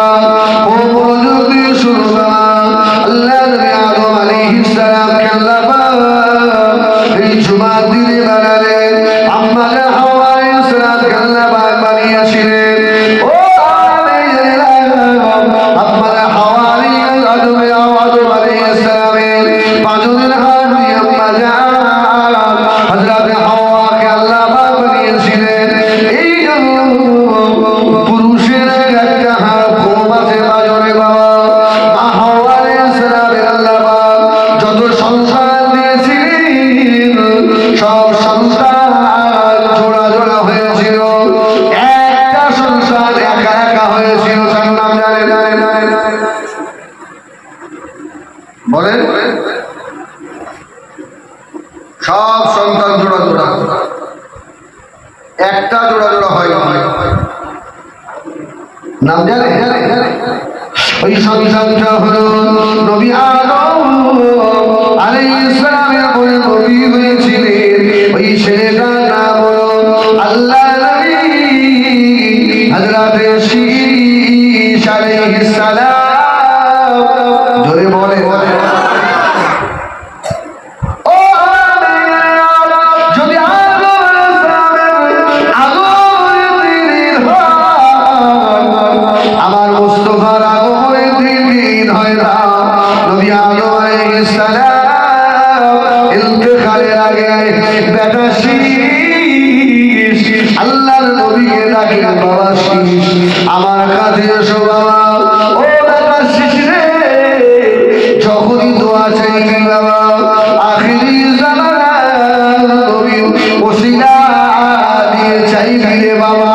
ও মনোযোগী শুনবা, আল্লাহ নবী আদম আলাইহিস সালাম খেলা এই জুমার দিনে বানালেন, আম্মা হাওয়া আলাইহিস সালাম খেলা বানিয়েছিলেন। ও আম্মা হাওয়া আলাইহিস আদম আলাইহিস সালামের পাঁচজনের হাত দিয়ে আম্মা হযরত হাওয়াকে আল্লাহ বানিয়েছিলেন। এই পুরুষের একটা হাত কম আছে পাঁচজনে বাবা, মা হাওয়া আলাইহিস সালামের আল্লাহ যত সংসার দিয়েছিলেন সব সংসার জোড়া জোড়া হয়েছিল, একটা সংসার একা একা হয়েছিল। তার নাম জানে বলেন? সব সন্তান জোড়া জোড়া, একটা জোড়া জোড়া হয় নাম জানে? ওই সংসারটা হলো নবী আদম আলাইহিস সালামের পরে নবী হয়েছিলেন। ওই ছেলেটার নাম হলো আল্লাহ নবী হযরত শীশ আলাইহিস সালাম। জোরে বলে যদি আমার মুস্তাফার আগমনের দিন হয় না, নবী আদম আলাইহিস সালাম ইন্তেকালের আগে বেটা শীশ আল্লাহর নবীকে ডাকেন, বাবা শীশ আমার কাছে এসো বাবা। ও বেটা শীশ রে, যখনই দোয়া চাইবি বাবা আখিরি জামানা নবী ওসিলা দিয়ে চাইবি রে বাবা।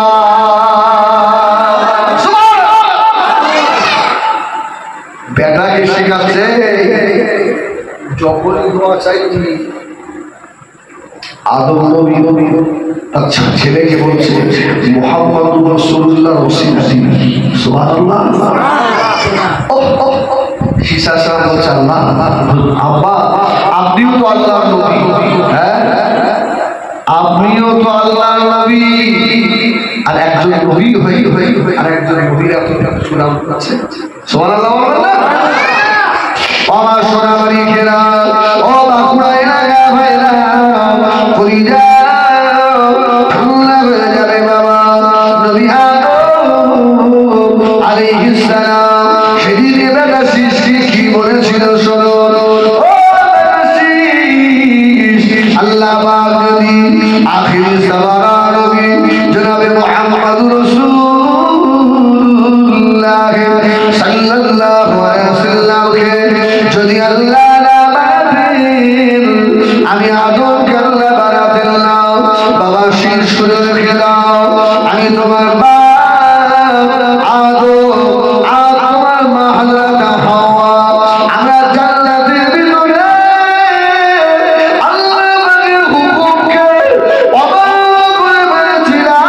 বেটাকে শেখাচ্ছে যখনই দোয়া চাইবি, আদম নবী আচ্ছা ছেলেকে বলছে মুহাম্মাদুর রাসূলুল্লাহ ওসিলা দিবি। সুবহানাল্লাহ। শীশ সাহেব বলছে আল্লাহ আব্বা আপনিও তো আল্লাহর নবী, হ্যাঁ আপনিও তো আল্লাহর নবী, আর একজন নবী হই আর একজন নবীর এত সুনাম আছে। সুবহানাল্লাহ বলবেন না? আমার সোনাবাড়ি খেলা ও বাঁকুড়া এলাকা ভাইরা কলিজা ঠান্ডা হয়ে যাবে বাবা। নবী আদম আলাইহিস সালাম সেদিকে বেটা শীশ কি বলেছিল শোনো, ও বেটা শীশ আল্লাহ পাক যদি আখির সাবারা নবী জনাবে মুহাম্মদুর রাসূলুল্লাহ সাল্লাল্লাহু আলাইহি ওয়াসাল্লামকে যদি আল্লাহ না বানাতেন, আমি আদমকে আল্লাহ বানাতেন না। বাবা শীশ শুনে রেখে দাও, আমি তোমার বাপ আদম আর তোমার মা হযরত হাওয়া আমরা জান্নাতের ভিতরে আল্লাহ পাকের হুকুমকে অমান্য করে বলেছিলাম।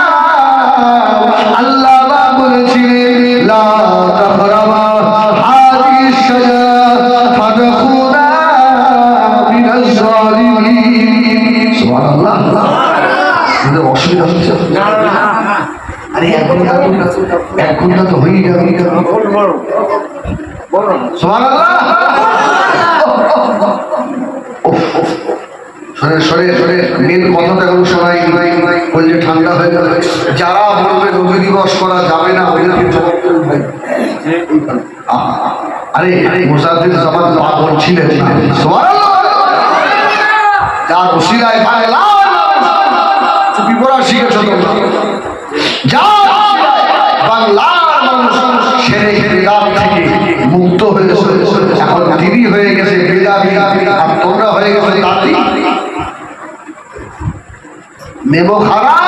আল্লাহ পাক বলেছিলেন লা তাকরাবা হাদিস শাজারা ফাতাকুনা মিনাজ জালিমিন। সুবহানাল্লাহ। এটা অসুবিধা হচ্ছে? আরে এক ঘন্টা তো হয়ে যাবে। সুবহানাল্লাহ। সরে মেন কথাটা এখন শোনাই বলছে ঠান্ডা হয়ে যাবে। যারা বলবে নবী দিবস করা যাবে না ওদেরকে জবাব দেবেন ভাই। আরে মুসাদ্দিদ জামান পাগল ছিলেন। সুবহানাল্লাহ। যার ওসিলায় বাংলা চুপি পড়া শিখেছ তোমরা, যার বাংলার মানুষ সেরে বেদাত থেকে মুক্ত হয়েছে, এখন দিদি হয়ে গেছে বেদাতি, আর তোমরা হয়ে গেছে দাদি মেমো খারাপ।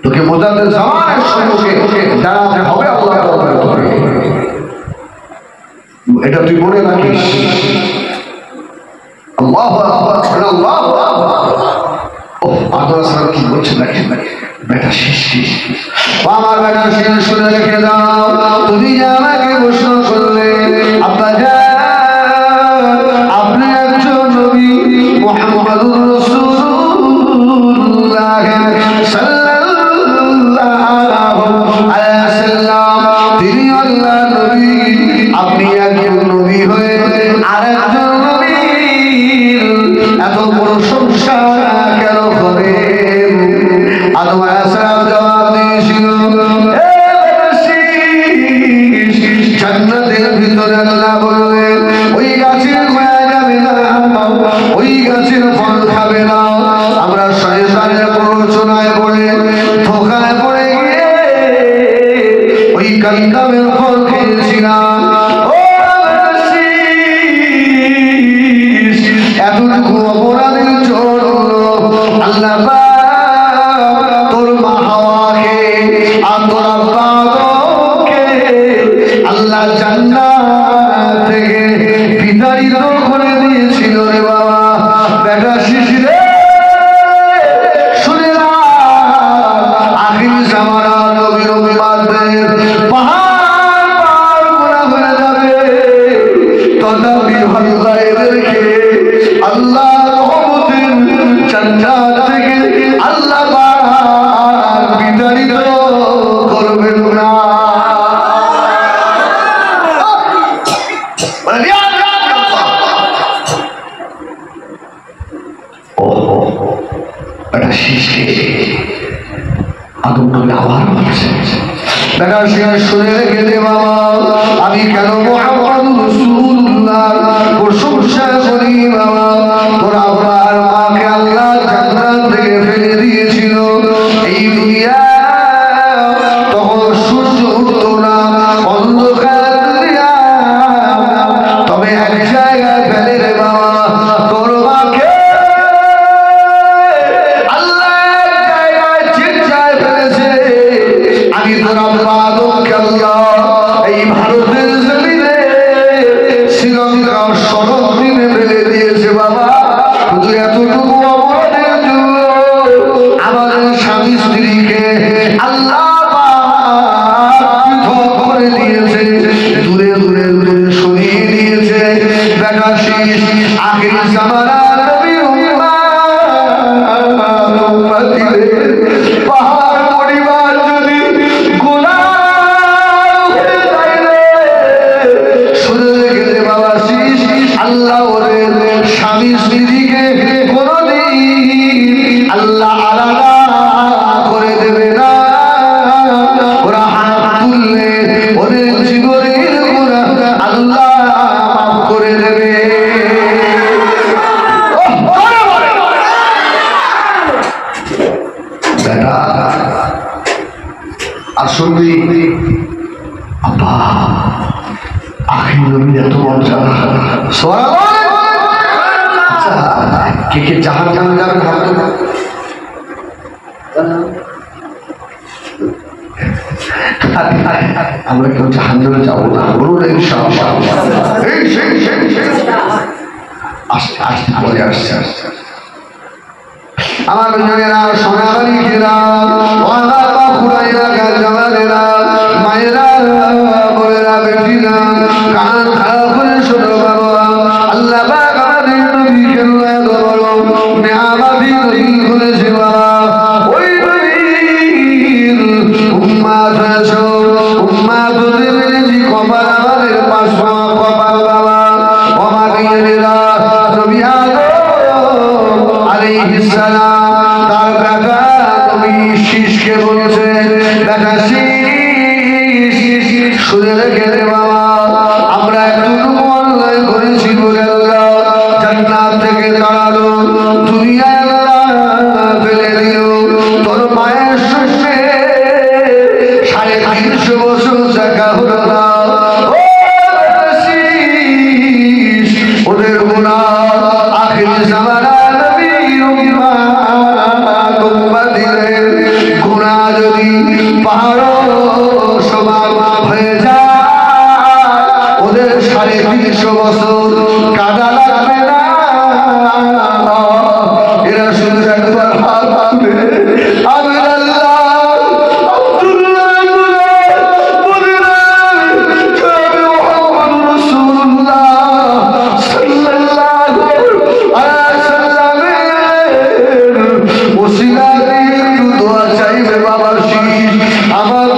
তোকে মুজাদ্দিদ জামানের সম্মুখে দাঁড়াতে হবে আল্লাহ করে, এটা তুই মনে রাখিস। আল্লাহু আকবার, আল্লাহু আকবার। ও আদর সাহেব কি বলছে দেখেন বেটা শীশ আমার বেটা শীশ শুনে রেখে দাও, তুমি যে আমাকে প্রশ্ন করলে নবী আপনি একজন নবী হয়ে আরেকজন নবীর এত প্রশংসা কেন করেন? আদম আলাইহিস সালাম জবাব দিয়েছিল, জান্নাতের ভিতরে আল্লাহ বললেন ওই গাছের ছায়া যাবে না, ওই গাছের ফল খাবে না। আমরা শয়তানের প্ররোচনায় পড়ে ধোঁকায় পড়ে গিয়ে ওই কালিকামের ফল খেয়েছিলাম। এতটুকু অপরাধের জন্য আল্লাহ তোর মা হাওয়াকে আর তোর আব্বা আদমকে আল্লাহ জান্নাত থেকে বিতাড়িত করে দিয়েছিল রে বাবা। বেটা শিশিরে শুনে না, আখির জামানা নবীর উম্মতদের পাহাড় পাহাড় গুনাহ হয়ে যাবে, তথাপি ভাইদেরকে আল্লাহ রহমতের জান্নাত থেকে আল্লাহ বিতাড়িত করবেন না। বেটা শিশকে আদম নবী আবার বলছে, বেটা শিশে শুনে রেখে দে বাবা, আমি কেন মুহাম্মদ রাসূলুল্লাহর প্রশংসা করি বাবা। তোর আব্বার মাকে আল্লাহ জান্নাত থেকে ফেলে দিয়েছিল, এই দুনিয়া তখন সূর্য উঠতো না, অন্ধকার দুনিয়া। তবে এক জায়গায় ফেলে রে বাবা, তোর মাকে আমি তোর আব্বা আদমকে আল্লাহ এই ভারতের জমিনে শ্রীলঙ্কা সরজমিনে ফেলে দিয়েছে বাবা। শুধু এতটুকু অপরাধের জন্য আমাদের স্বামী স্ত্রীকে আল্লাহ পৃথক করে দিয়েছে, দূরে দূরে দূরে সরিয়ে দিয়েছে। বেটা শীষ আখির জামানার নবীর উম্মতিদের পাহাড় পরিবার যদি গুনাহ হয়ে যায় রে, শুনে রেখে দে বাবা শীষ, আল্লাহ ওদের স্বামী স্ত্রীকে কোনদিন আল্লাহ আলাদা করে দেবে না। ওরা হাত তুললে ওদের জীবনের গুনাহ আল্লাহ মাফ করে দেবে। বেটা আসলে আব্বা আখির নবী এত মর্যাদা, কে কে জাহান জাহান যাবেন হাত তোলো। আমরা কেউ জাহান জাহানে যাবো না, বলুন ইনশাআল্লাহ। আস্তে আস্তে বলে আসছে আসছে আমার মেয়েরা সোনাবাড়িরা আমার বাপুরাইরা গাজামারেরা মায়েরা বোনেরা বেটিরা কান খারাপ করে শোনো বাবা। আল্লাহ পাক আমাদের নবীকে এত বড় নেয়ামতি নবী করেছে বাবা। ওই নবীর উম্মত হয়েছো, উম্মত হতে পেরেছি কপাল আমাদের পাঁচ কপাল বাবা। আমার মেয়েরা নবী আদম আলাইহিস সালাম তার বেটা নবী শীষকে বলছে, বেটা শীষ শুনে রেখে দে বাবা, আমরা একটুকু অন্যায় করেছি বলে আল্লাহ জান্নাত থেকে তাড়ালো, দুনিয়ায় আল্লাহ ফেলে দিল। তোর মায়ের সঙ্গে 350 বছর দেখা হলো না। ওদের গুনাহ আখির জামানার নবীর উম্মতিদের গুনাহ যদি পাহাড় সমান হয়ে যায়, ওদের 350 বছর কাদা লাগবে না। এরা শুধু একবার হাত তুলে আমি আল্লাহ আমার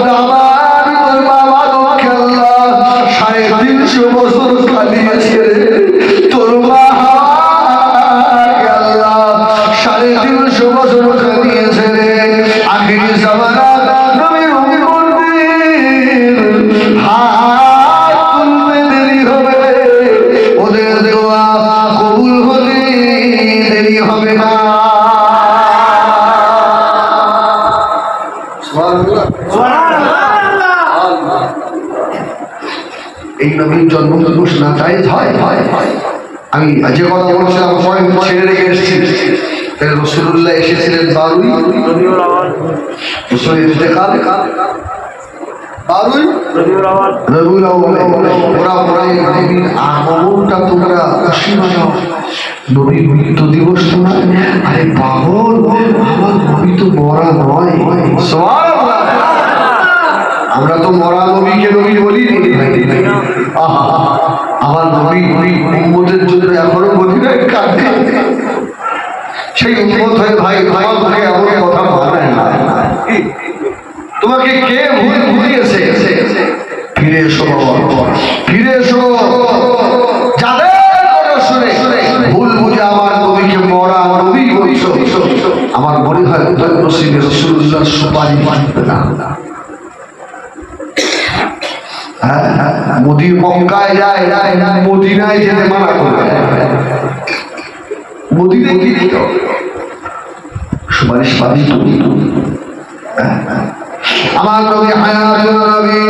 এই নবীর জন্ম দিবস না জায়েজ হয়? আমি যে কথা বলছিলাম পয়েন্ট ছেড়ে রেখে এসেছি। রাসূলুল্লাহ এসেছিলেন 12 রবিউল আউয়াল, রাসূলের ইন্তেকাল 12 রবিউল আউয়াল। ওরা বলে নবীর আগমনটা তোমরা খুশি মানাও, নবীর মৃত্যু দিবস তো না। আরে পাগল, আমার নবী তো মরা নয়। সুবহানাল্লাহ। আমরা তো মরা নবীকে নবী বলি না। আহা, আমার নবী উম্মতের জন্য এখনো বলি না কাঁদে। সেই উম্মত হয়ে ভাই তোমাকে এমন কথা মানায় না। তোমাকে কে ভুলিয়েছে? ফিরে এসো বাবা, ফিরে এসো। যাদের কথা শুনে ভুল বুঝে আমার নবীকে মরা নবী বলছো, আমার মনে হয় নসিবে রাসূলুল্লাহ সুপারি মানবে না। মোদি মক্কায় যায়, মদিনায় যেতে মানা করে। মদিনায় কি সুপারিশ পাবি তুমি? আমার নবী হায়াতুন নবী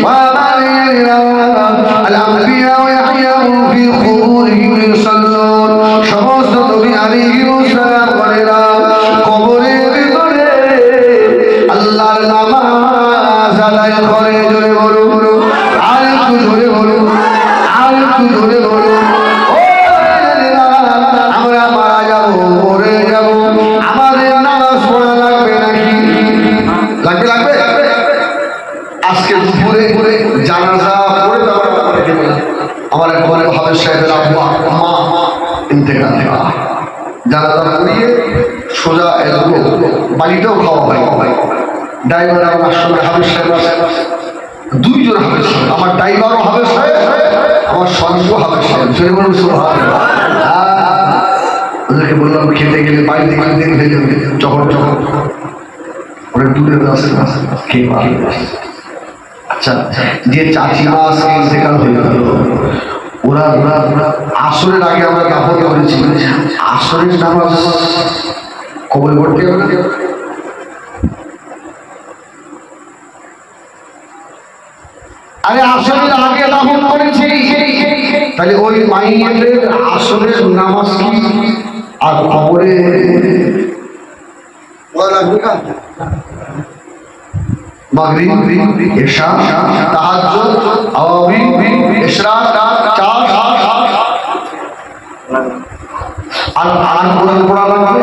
ওয়া বানিনা আল আমবিয়া ইয়াহইয়াউ ফি কুবুরিহিম ইউসাল্লুন। সমস্ত নবী আলাইহিস সালাম করেরা কবরের ভিতরে আল্লাহর নামাজ আদায় করে। জোরে বলুন, আর একটু জোরে বলুন, আর একটু জোরে বলুন। আমরা মারা যাবো, মরে যাবো, আমাদের নামাজ পড়া লাগবে নাকি? লাগবে লাগবে। আজকে দুপুরে জানাজা পড়ে আমার এক বড় হাফেজ সাহেবের আব্বা মা ইন্তেকাল। জানাজা পড়িয়ে সোজা এগুলো বাড়িতেও খাওয়া হয়। ড্রাইভার আমার সঙ্গে হাফেজ সাহেব, দুইজন হাফেজ সাহেব, আমার ড্রাইভারও হাফেজ সাহেব, আমার সঙ্গেও হাফেজ সাহেব। ওদেরকে বললাম খেতে গেলে বাড়িতে খেতে যাবে, যখন অনেক দূরে আছে খেয়ে ভালো। আচ্ছা, যে চাচিমা আজকে ইন্তেকাল হয়ে গেল, ওরা আসরের আগে আমরা দাফন করেছি। আসরের নামাজ কবরে পড়তে হবে না? আরে আসরের আগে দাফন করেছি, তাহলে ওই মাইয়েদের আসরের নামাজ কি আর কবরে মাগরিব, ইশা, তাহাজ্জুদ, আওয়াবিন, ইশরাক, চার আর কোরআন পড়া লাগবে।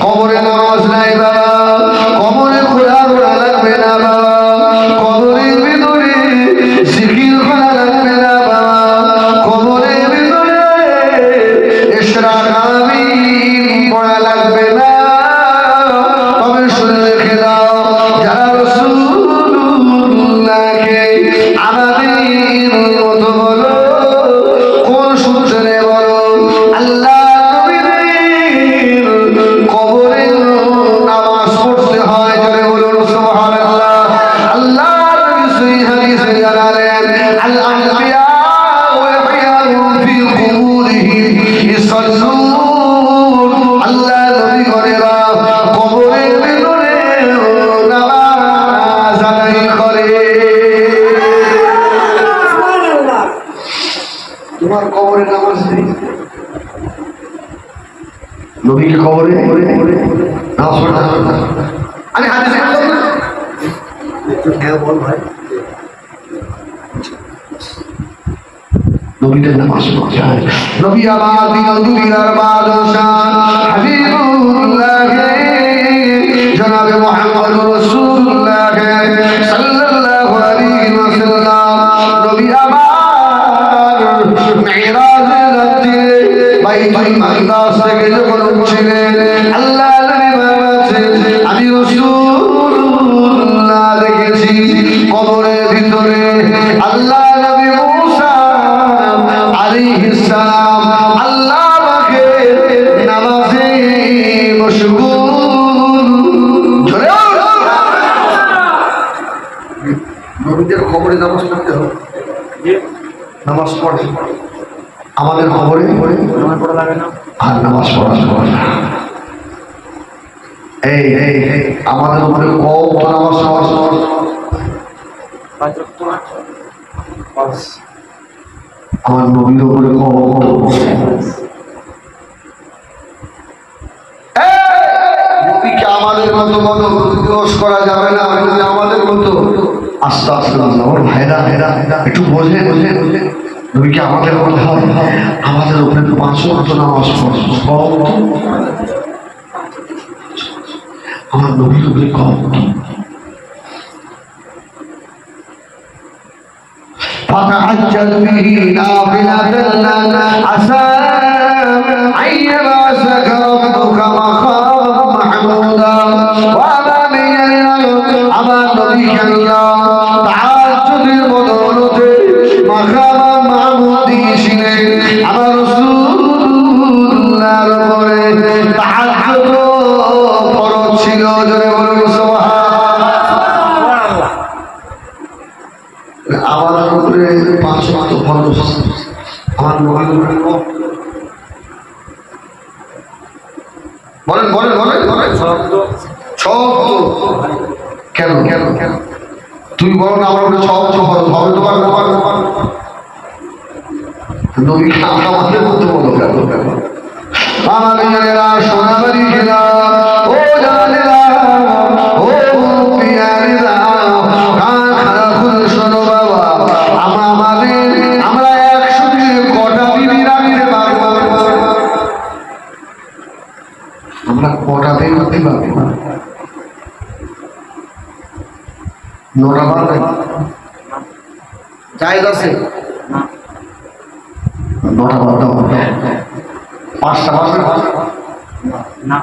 কবরে নামাজ নাই বাবা, কবরে কোরআন পড়া লাগবে না বাবা, কবরের ভিতরে জিকির করা লাগবে না বাবা, কবরের ভিতরে ইশরাক আমিন পড়া লাগবে না। তবে শুনে রেখে দাও, যারা রাসূলুল্লাহকে আমাদের মতো বলো, কোন সূত্রে বলো? আল্লাহ কবরে নামাজ পড়তে হয়। জোরে বলুন সুবহানাল্লাহ। আল্লাহ নবী সহিহ হাদিসে জানালেন, আল আমবিয়া ইয়াহইয়াউ ফি কুবুরিহিম ইউসাল্লুন। আল্লাহ নবী করেরা কবরের ভিতরে নামাজ আদায় করে। তোমার কবরে নামাজ নেই, নবীকে কবরে নামাজ পড়তে হবে না। আমি হাদিসে বললাম না, হ্যাঁ বল ভাই, নবীদের নামাজ পড়তে হয়। নবী আমার দিন দুনিয়ার বাদশাহ হাবিবুল্লাহ জনাবে মুহাম্মদ রাসূলুল্লাহ সাল্লাল্লাহু আলাইহি ওয়াসাল্লাম। নবী আমার মিরাজের রাতে বাইতুল মাকদাস থেকে যখন উঠছিলেন, আল্লাহ নবী বলেছেন, আমি রাসূলুল্লাহ দেখেছি কবরের ভিতরে আল্লাহ নবী মুসা আলাইহিস সালাম আল্লাহ পাকে নামাজে মশগুল। জোরে নবীদের কবরে নামাজ পড়তে হবে, নামাজ পড়ে। আমাদের কবরে নামাজ পড়া লাগে না, আর নামাজ পড়া যাবে না। এই আমাদের উপরে কত নামাজ পাঁচ ওয়াক্ত, পাঁচ আমার নবীর উপরে নবীকে আমাদের মতো দোষ করা যাবে না, আমাদের মতো আস্তে আস্তে আমার ভাইরা একটু বোঝে নবীকে আমাদের মতো হয়, আমাদের উপরে 5 ওয়াক্ত নামাজ পড়ো, আমার নবীর উপরে কম فتعجل به نافلة لك عسى أن يبعثك ربك مقاما محمودا وأمامي আমার নবীকে তাহাজ্জুদের বদৌলতে মাকামা মাহমুদ দিয়েছিলেন। আমার রাসূলুল্লাহর উপরে তাহাজ্জুদ ফরজ ছিল, জোরে বলুন সুবহানাল্লাহ। আমাদের উপরে 5 ওয়াক্ত ফরজ, আমার নবীর উপরে বলেন বলেন বলেন বলেন সব কেন কেন কেন তুই বলো না আমার উপরে 6 বছর ফরজ হবে তোমার নবী আমাদের মধ্যে বলো কেন আমার মেয়েরা সোনাবাড়ি খেলা ও জানেরা ও পিয়ারেরা কান খারাপ করে শোনো বাবা, আমরা একসঙ্গে কটা বিবি রাখতে পারবো? আমরা কটা বিবি রাখতে পারবো? 9টা পারবে? জায়েজ আছে? 9টা পারবে? 5টা পারবে না?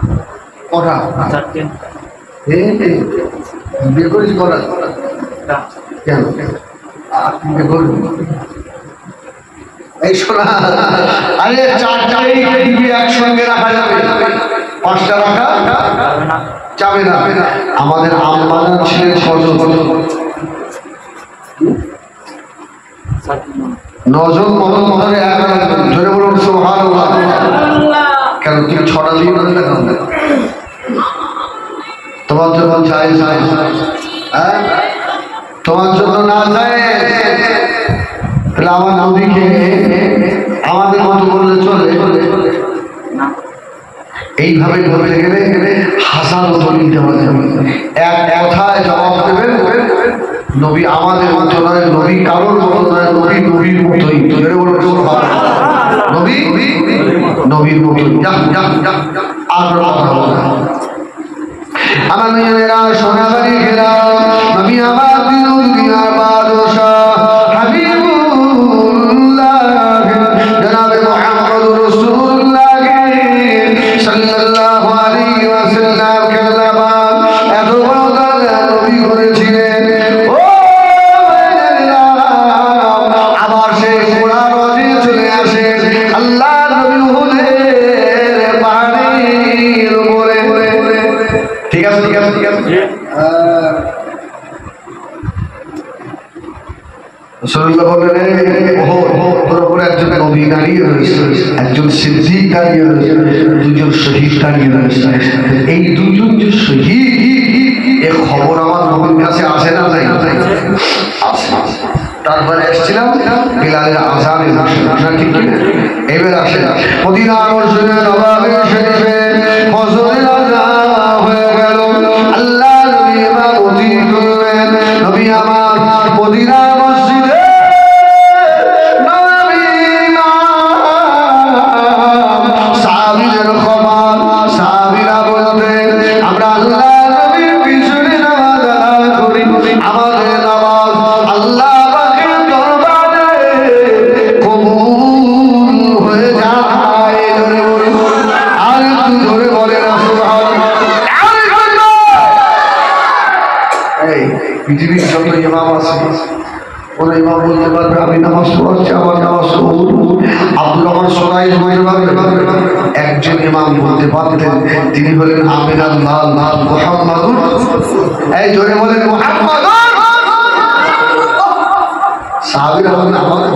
কটা? 4টে। বিয়ে করিস কটা? কেন বিয়ে করবি? এই শোনা, আরে 4টাই দিবি একসঙ্গে রাখা যাবে, 5টা রাখা যাবে না। আমাদের আম্মাজান ছিলেন কত? 9 জন মদন মদনে 11 জন, জোরে বলুন সুবহানাল্লাহ। কেন তুমি 6টা দিয়ে তোমার জন্য চাই হ্যাঁ, তোমার জন্য না যায় তাহলে আমার নবীকে আমাদের মতো বললে চলে? এইভাবে বলতে গেলে হাজারো দলিল দেওয়া যাবে, এক কথায় জবাব দেবেন নবী আমাদের মতো নয়, নবী কারোর মতো নয়, নবী নবীর মতোই। নবী নবীর মতোই। আমার মেয়েরা সোনাবাড়ি ঘেরা নবী আমার দুনিয়ার বাদশাহ হাবিবুল্লাহ জনাবে মুহাম্মদুর রাসূলুল্লাহ সাল্লাল্লাহু আলাইহি ওয়াসাল্লাম কেলামান এত বড় দরজা নবী করেছিলেন। ও মেয়েরা আবার সেই কোরআন ওয়াজি চলে আসে আল্লাহ নবী উহুদের পাহাড়ের উপরে। ঠিক আছে ঠিক আছে ঠিক আছে। রাসূলুল্লাহ বলেন ওর উপরে একজন নবী দাঁড়িয়ে রয়েছে, একজন সিদ্দিক দাঁড়িয়ে রয়েছে, 2 জন শহীদ দাঁড়িয়ে রয়েছে। এই 2 জন যে শহীদ এ খবর আমার নবীর কাছে আসে না? যাই আসে। তারপরে এসেছিলাম বিলালের আযানের ঘোষণা, ঠিক কি এবার আসে মদিনার মসজিদে নববী শরীফে ফজরের আযান হয়ে গেল। আল্লাহ নবী ইমামতি করলেন। নবী আমার মদিনার মসজিদে নবী ইমাম সাহাবীদের খবর সাহাবীরা বলতেন আমরা আল্লাহ নবীর পিছনে নামাজ আদায় করি, আমাদের নামাজ আল্লাহ পাকের দরবারে কবুল হয়ে যায়। জোরে বলুন, আর একটু জোরে বলেন সুবহানাল্লাহ। এই পৃথিবীর যত ইমাম আছে ওরা ইমাম বলতে পারবে আমি নামাজ পড়াচ্ছি, আমার নামাজ কবুল। আব্দুর রহমান সোনাই বলতে পারবে? একজন ইমাম বলতে পারতেন, তিনি হলেন আমির আল্লাহ মুহাম্মাদুর। এই জোরে বলেন মুহাম্মাদুর। সাহাবীরা বলেন আমাদের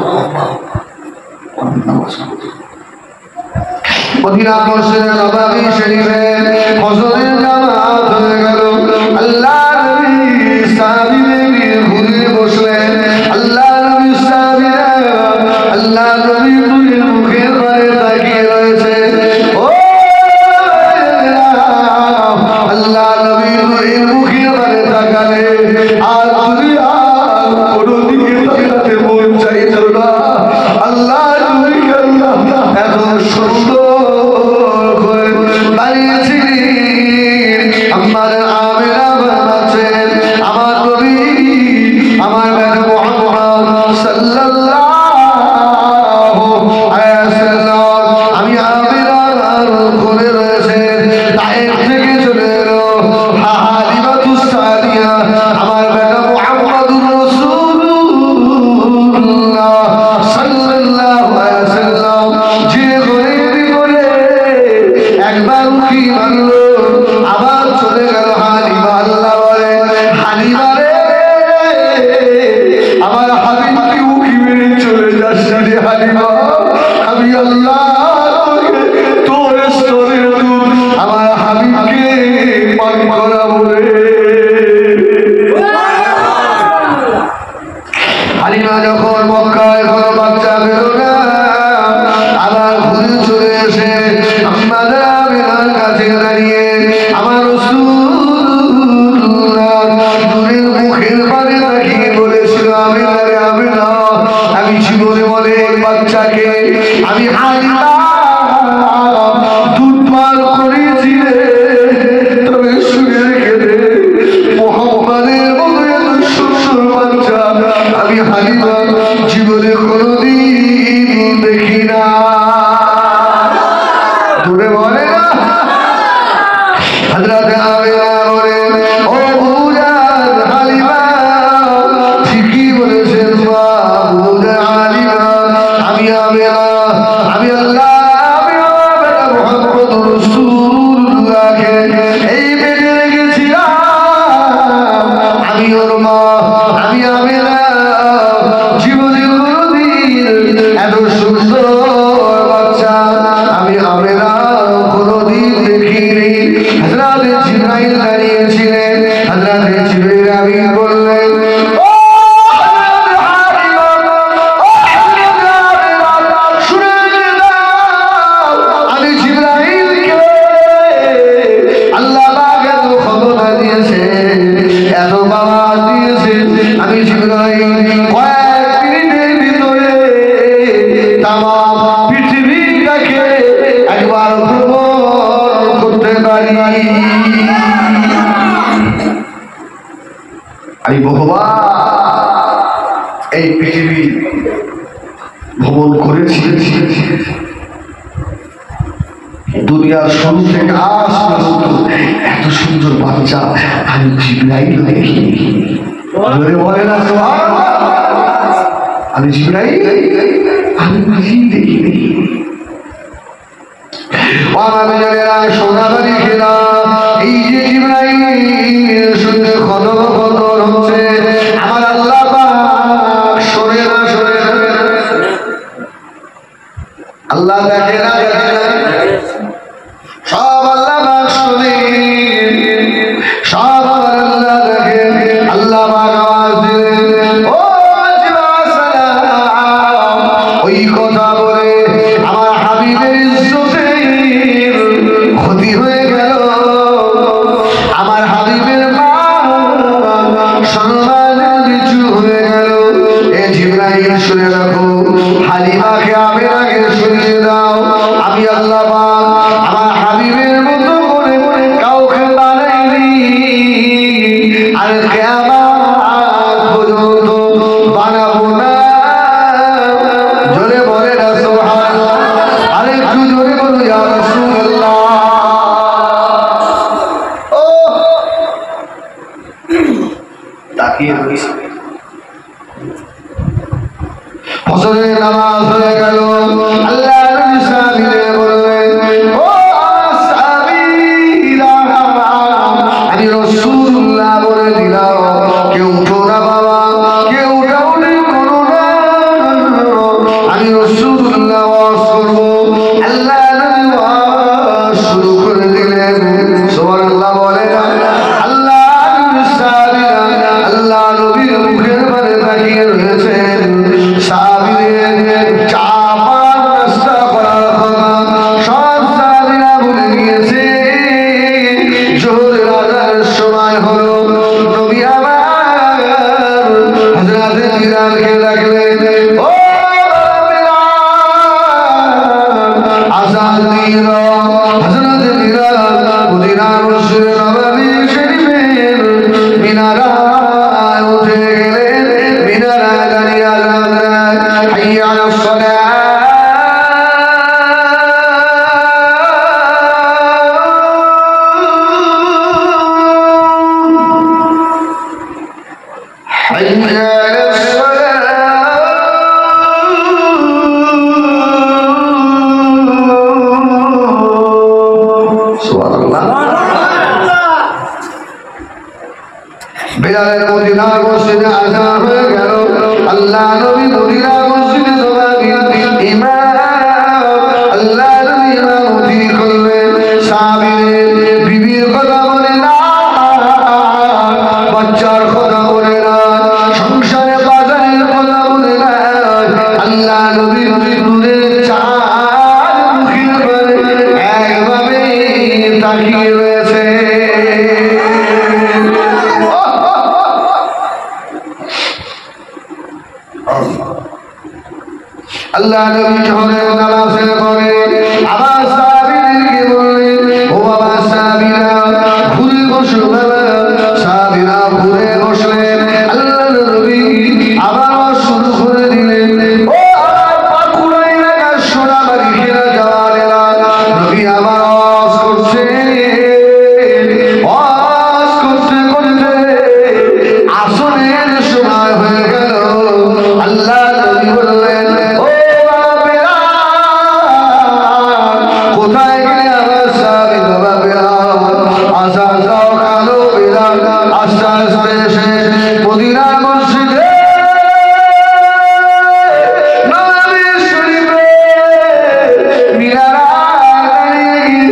নামাজ মদিনা মসজিদে নববী শরীফে ফজরের নামাজ হয়ে গেল। আল্লাহ নবী সাহাবীদের ঘুরে বসলেন। আল্লাহ নবী সাহাবীরা আল্লাহ সাল্লাল্লাহু আলাইহি ওয়াসাল্লাম যে করে একবার উকি মারলো আবার চলে গেল হালিমা। আল্লাহ বলে হালিমা রে আমার হাবিবকে উকি মেরে চলে যাস রে হালিমা, আমি আল্লাহ তোর স্তরের দুধ আমার হাবিবকে পান করাবো রে। হালিমা যখন মক্কায় কোনো বাচ্চা পেল না আবার ঘুরে চলে এসে আম্মাদের আমিনার কাছে দাঁড়িয়ে আমার রাসূলুল্লাহ দূরের মুখের পানে তাকিয়ে বলেছিল আমিনা রে আমিনা, আমি জীবনে অনেক বাচ্চাকে আমি হালিমা দুধ পান করেছি রে, তবে শুনে রেখে দে মোহাম্মদের মতো এত সুন্দর বাচ্চা আমি হালিমা জীবনে কোনোদিন দেখি না। দূরে বলে না হযরত আমিনা বলে ও বুজান হালিমা ঠিকই বলেছেন মা বুজান হালিমা, আমি আমিনা আমি আল্লাহ আমি বেটা মুহাম্মদুর রাসূলুল্লাহকে এই পেটে রেখেছিলাম, আমি ওর মা আমি আমিনা জীবনে কোনোদিন এত সুন্দর বাচ্চা আমি আমিনা কোনোদিন দেখিনি। হযরত জিবরাইল দাঁড়িয়েছিলেন, হযরত জিবরাইল আমিন বললেন ও হযরত হালিমা, ও হযরত আমিনা শুনে নাও আমি জিবরাইলকে আল্লাহ পাক এত ক্ষমতা দিয়েছে এত বাবা দিয়েছে, আমি জিবরাইল কয়েক মিনিটের ভিতরে তামাম পৃথিবীটাকে একবার ভ্রমণ করতে পারি। আমি ভগবান এই পৃথিবী ভ্রমণ করেছি, দুনিয়ার শুরু থেকে আজ পর্যন্ত এত সুন্দর বাচ্চা আমি জিবরাইল দেখিনি। বলে না সুবহানাল্লাহ, আমি জিবরাইল আমি নিজেই দেখিনি। সোনাবাড়ি খেলা এই যে জিবরাইল শুনতে খতম খতর হচ্ছে আমার আল্লাহ পাক শোনে না শোনে না, আল্লাহ দেখে না দেখে না, সব আল্লাহ পাক শুনে সব আল্লাহ দেখে। আল্লাহ পাক আওয়াজ দিলেন ও ওই কথা বলে আমার হাবিবের ইজ্জতের ক্ষতি হয়ে গেল, আমার হাবিবের মা সম্মানের নিচু হয়ে গেল। এ জিবরাইল শুনে রাখো, হালিমাকে আমিনাকে শুনিয়ে দাও আমি আল্লাহ পাক আমার হাবিবের মতো করে কাউকে বানাইনি আর কিয়ামত পর্যন্ত বানাবো না। জোরে বলে না সুবহানাল্লাহ, আরে একটু জোরে বলো ইয়া রাসূলুল্লাহ। ও তাকিয়ে রয়েছে, ফজরের নামাজ হয়ে গেল। আল্লাহ নবী সাহাবীদের বললেন ও সাহাবীরা আমি রাসূলুল্লাহ বলে দিলাম কেউ উঠো না বাবা, কেউ উঠাউঠি করো না, আমি রাসূলুল্লাহ ওয়াজ করব। আল্লাহ নবী ওয়াজ শুরু করে দিলেন, সুবহানাল্লাহ বলে না। আল্লাহ নবী সাহাবীরা আল্লাহ নবীর মুখের পানে তাকিয়ে রয়েছেন, সাহাবীদের চা পান নাস্তা করার কথা সব সাহাবীরা ভুলে গিয়েছে। জোহরের আযানের সময় হলো, নবী আমার হযরত বিলালকে ডাকলেন ও বিলাল আযান দিল। হযরত বিলাল মদিনার মসজিদে নববী শরীফের মিনারায় উঠে গেলেন, মিনারায় দাঁড়িয়ে আযান দেন হাইয়া আলাস সালাহ। حي على الصلاة মসজিদে আজান হয়ে গেল আল্লাহ নবী মদিনা মসজিদে ইমাম আল্লাহ নবী ইমামতি করলেন সাহাবীদের বিবির কথা বলে না বাচ্চার কথা বলে না সংসারে বাজারের কথা বলে না আল্লাহ নবী নূরের চাঁদ মুখের পানে একভাবে তাকিয়ে রয়েছে আল্লাহ নবী যখন নামাজের পরে আবার সাহাবীদেরকে বললেন ও বাবা সাহাবীরা ঘুরে বসো বাবা সাহাবীরা ঘুরে বসলেন আল্লাহ নবী আবার শুরু করে দিলেন ও আমার পাকুড়া এলাকার সোনাবাড়ি ঘেরা জওয়ানেরা নবী আবার ওয়াজ করছে ওয়াজ করতে করতে আসরের সময় হয়ে গেল আল্লাহ নবী বললেন ও কোথায় গেলে আমার সাহাবী বাবা বেলাল আশা যাও কালো বেলাল আস্তে আস্তে এসে মদিনার মসজিদে নবী শরীফে মিনারায় দাঁড়িয়ে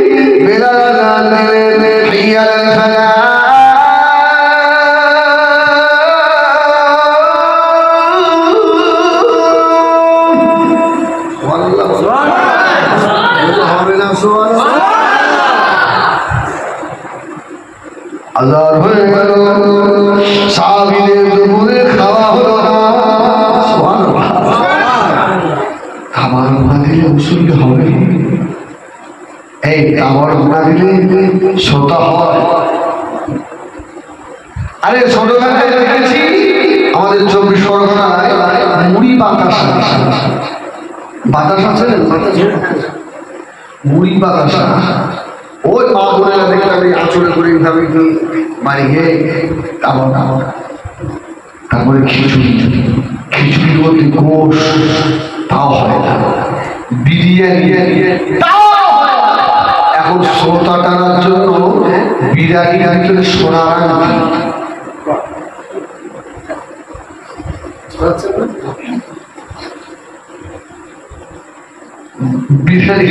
বেলাল আযান দিলেন হাইয়া আলাল ফালাহ আজান হয়ে গেল সাহাবীদের দুপুরে খাওয়া হলো না খাবার না দিলে মুসল্লি হবে এই খাবার না দিলে শ্রোতা হয় আরে ছোটবেলায় দেখেছি আমাদের 24 পরগনায় মুড়ি বাতাসা বাতাসা আছে মুড়ি বাতাসা ওই মা বোনেরা দেখলাম এই আঁচড়ে করে এইভাবে বাড়ি গিয়ে তারপরে খিচুড়ির মধ্যে গোশ তাও হয় না বিরিয়ানি তাও হয় না। এখন শ্রোতা টানার জন্য বিরিয়ানির ভিতরে সোনার আংটি বিরিয়ানি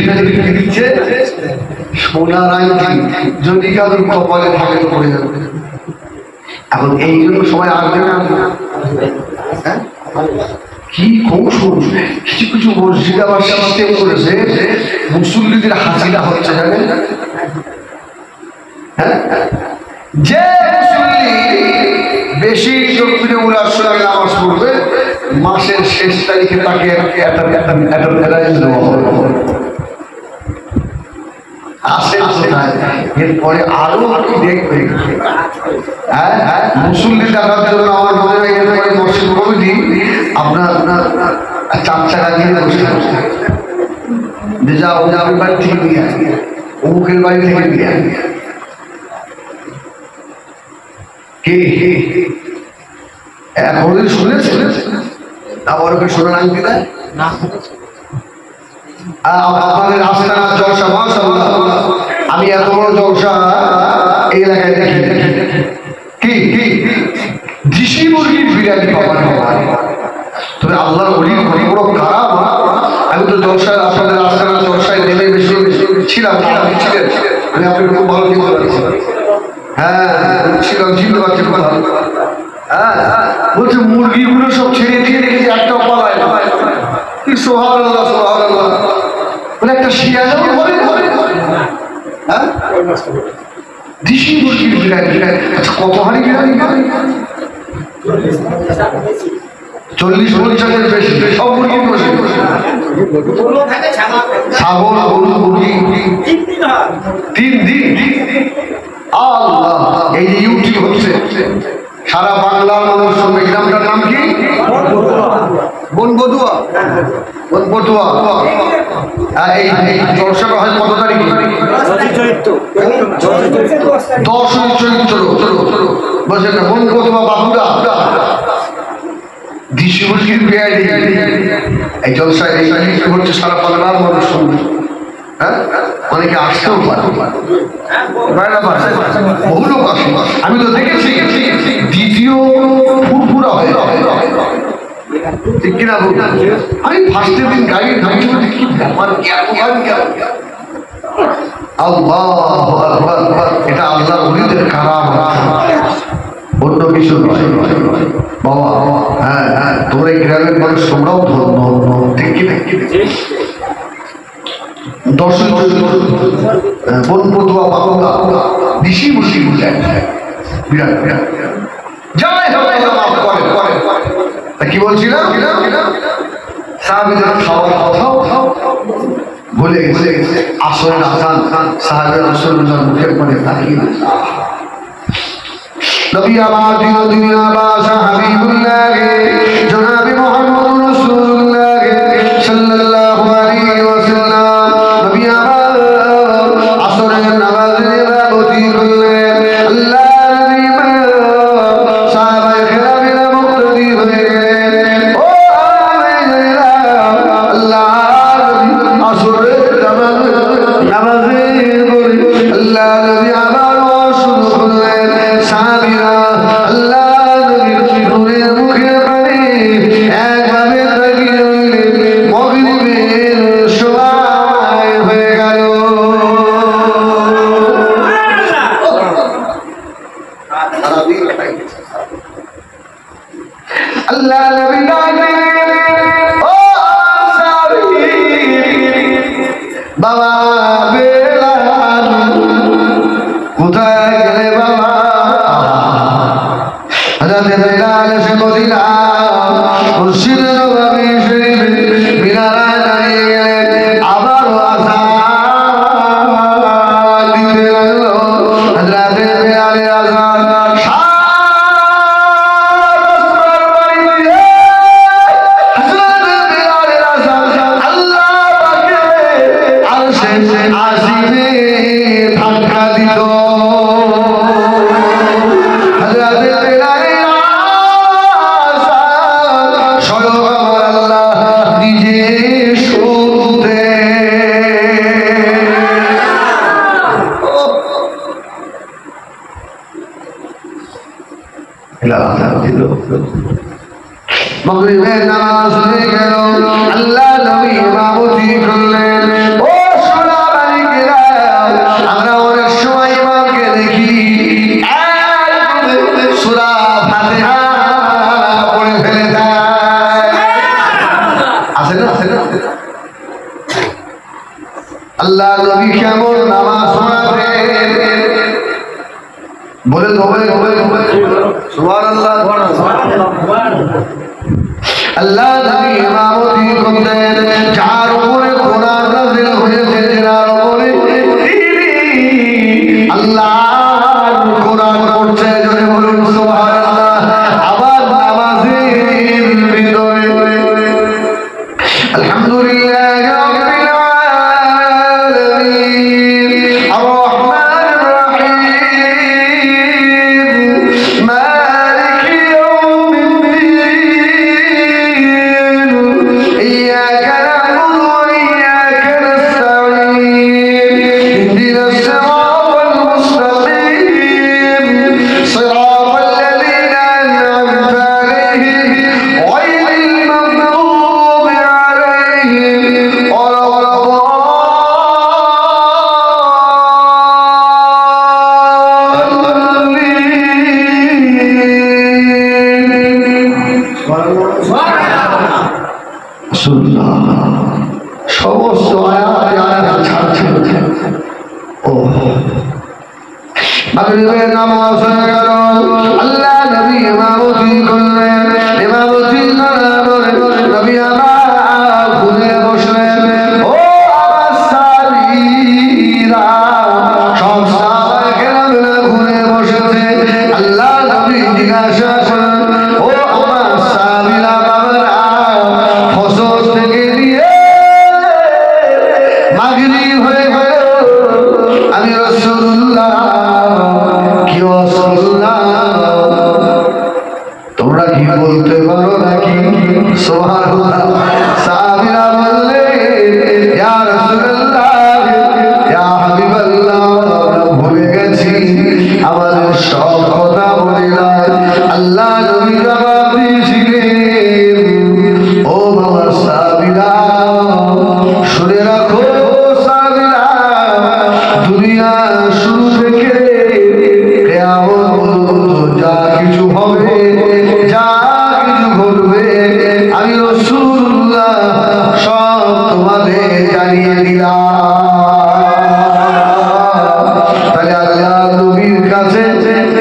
দিচ্ছে সোনার আংটি যদি কারোর কপালে থাকে তো পড়ে যাবে এখন এই জন্য সবাই আসবে না হ্যাঁ কি কৌশল কিছু কিছু মসজিদ আবার সিস্টেম করেছে মুসল্লিদের হাজিরা হচ্ছে জানেন হ্যাঁ যে মুসল্লি বেশি জমিনে উলার সময় নামাজ পড়বে মাসের শেষ তারিখে তাকে একটা দেওয়া হবে আসেন কোথায় এরপরে আরো কি দেখবে হ্যাঁ মুসল্লি দেখার জন্য আমার মনে হয় এরপরে মসজিদ কমিটি আপনার 4 টাকা দিয়ে বসে যে যাও আমি বাড়ি থেকে নিয়ে আসি অমুকের বাড়ি থেকে নিয়ে আসি কে এখন শুনেছে আবার ওকে শোনার আংটি দেয় না আপনাদের আস্তানা জলসা মাশাআল্লাহ আমি এত বড় জলসা এই এলাকায় দেখি কি দেশি মুরগির বিরিয়ানি পাওয়া তবে আল্লাহর অলির বড় খারাপ আমি তো জলসায় আপনাদের আস্তানা জলসায় নেমে বেশি ছিলাম ছিলেন আমি আপনাকে খুব ভালো চিনতে পারছি হ্যাঁ ছিলাম চিনতে পারছি খুব ভালো হ্যাঁ বলছে মুরগিগুলো সব ছেড়ে দিয়ে দেখেছি একটাও পালায় না সুবহানাল্লাহ সুবহানাল্লাহ বলে একটা শিয়ালও ঘরে হ্যাঁ দেশি মুরগির বিরিয়ানি কত হাড়ি বিরিয়ানি 40-50-এর বেশি সব মুরগির বসে ছাগল গরু মুরগি 3 দিন আল্লাহ এই যে ইউটিউব হচ্ছে সারা বাংলার মানুষ শুনবে গ্রামটার নাম কি বনবদুয়া এই জলসাটা হয় কত তারিখ 10 চরিত্র বলছেন না বনবদুয়া বাবুরা দেশি মুরগির বিরিয়ানি এই জলসায় এই হচ্ছে সারা বাংলার মানুষ শুনবে হ্যাঁ অনেকে আসতেও পারে বহু লোক আসে আমি তো দেখেছি দ্বিতীয় ফুরফুরা হয়ে যাবে, ঠিক কিনা? আমি ফার্স্টের দিন গাড়ি ঢাকি কি ব্যাপার, আল্লাহু আকবার, এটা আল্লাহর ওলিদের কারামাত, অন্য কিছু নয় বাবা। হ্যাঁ হ্যাঁ, তোমরা গ্রামের মানুষ, তোমরাও ধন্য, ঠিক কিনা? দর্শন বন পটুয়া বাবা বেশি বসি বুঝায়, বিরাট বিরাট যাই হোক, কি বলছিলাম? সাহাবীদের খাওয়ার কথাও বলে গেছে, আসরের আযান সাহাবীরা রাসূলুল্লাহর মুখের পানে তাকিয়ে নবী আমার দুনিয়া বাদশা হাবিবুল্লাহ জনাবে মুহাম্মদ রাসূলুল্লাহ সাল্লাল্লাহু আলাইহি ওয়াসাল্লাম নবী আমার আসরের নামাজে ইমামতি করলেন। আল্লাহ নবী সাহাবায়ে কেরামেরা মুক্তি হয়ে গেলেন। ও আল্লাহ নবী আসরের নামাজে পড়ে আল্লাহ নবী আবার শুরু করলেন। সাহাবীরা আল্লাহ নবীর নূরের মুখের পানে একভাবে তাকিয়ে রইলেন। মাগরিবের সময় হয়ে গেল। আল্লাহ নবী ডাকলেন, ও সাহাবী বাবা বেলাল, কোথায় গেলে বাবা? হযরত বেলাল এসে মদিনা মসজিদে নববী শরীফে মিনারায় দাঁড়িয়ে গেলেন। আবারও আযান দিতে লাগলো। হযরত বেলালের আযান আসিবে ধাক্কা দিত। হযরত বেলালের আযান স্বয়ং আমার আল্লাহ নিজে শুনতে। মাগরিবের নামাজ হয়ে গেল। আল্লাহ নবী ইমামতি করলেন। ও সোনা মালিকেরা, আমরা অনেক সময় ইমামকে দেখি সূরা ফাতিহা পড়ে ফেলে দেয়, আছে না? আছে না? আল্লাহ নবী কেমন নামাজ পড়াতেন বলে সুবহানাল্লাহ। আল্লাহ নবী ইমামতি করতেন, যার উপরে কোরআন নাযিল হয়েছে, যার উপরে তিনি আল্লাহর কোরআন পড়ছে, জোরে বলুন সুবহানাল্লাহ। আবার নামাজের ভিতরে আলহামদুলিল্লাহ রাব্বিল আলামিন আর রহমানির রহিম মালিকি ইয়াউমিদ্দিন ইয়্যাকা না'বুদু ওয়া ইয়্যাকা নাস্তাঈন ইহদিনাস সিরাতাল মুস্তাকিম সিরাতাল লাযীনা আন'আমতা আলাইহিম গায়রিল মাগদূবি আলাইহিম সমস্ত আয়াত ছাড়ছে। ও মাগরিবের নামাজ হয়ে গেল। আল্লাহ নবী ইমামতি করলেন। ইমামতি করার পরে নবী আমার ঘুরে বসলেন। ও আমার সাহাবীরা, সব সাহাবায়ে কেরামরা ঘুরে বসেছে। আল্লাহ নবী জিজ্ঞাসা করলেন, ও আমার সাহাবীরা বাবারা, ফজর থেকে দিয়ে মাগরিব হয়ে গেল, আমি রাসূলুল্লাহ কি রাসূলুল্লাহ, তোমরা কি বলতে পারো নাকি? সুবহানাল্লাহ। সাহাবীরা বললেন, ইয়া রাসূলুল্লাহ, ইয়া হাবিবাল্লাহ, আমরা ভুলে গেছি, আমাদের সব কথা বলে নাই, শুনে রাখো সাবিরা, দুনিয়া শুরু থেকে কিয়ামত পর্যন্ত যা কিছু হবে, যা কিছু ঘটবে, আমি রাসূলুল্লাহ সব তোমাদের জানিয়ে দিলাম। তাহলে আল্লাহ নবীর কাছে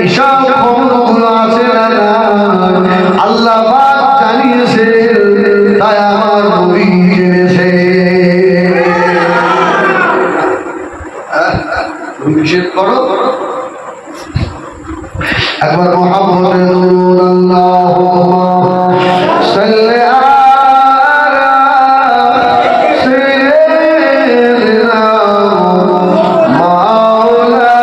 এসব খবরগুলো আছে না? আল্লাহ পাক জানিয়েছে, তাই আমার নবী জেনেছে। নিষেধ করো, একবার মুহাম্মদে নূর আল্লাহুম্মা সাল্লি আলা সাইয়্যিদিনা माओलाना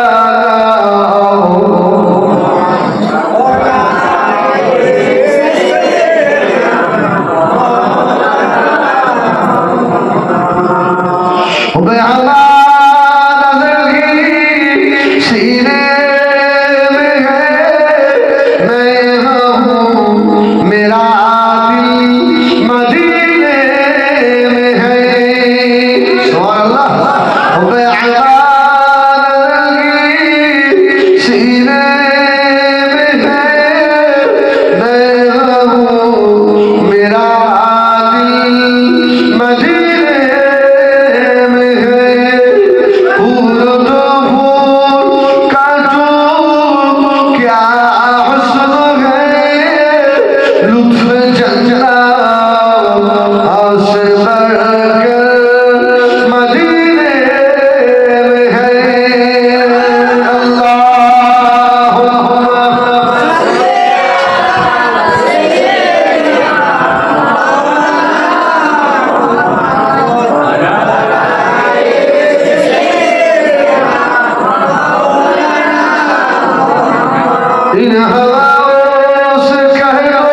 इन हवाओं से कह दो,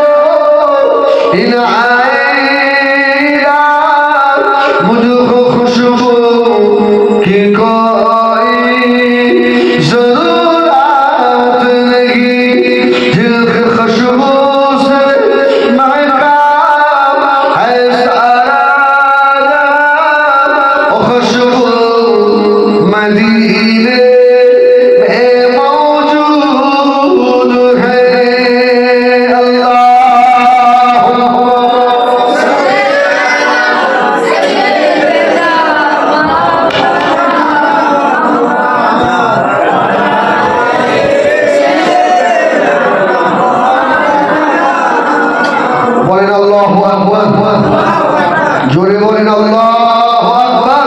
इन आएगा मुझको खुशबू की कोई जरूरत नहीं, जिनकी खुशबू से महका है सारा जहां, वो खुशबू मदीने জোরে বলেন আল্লাহু আকবার।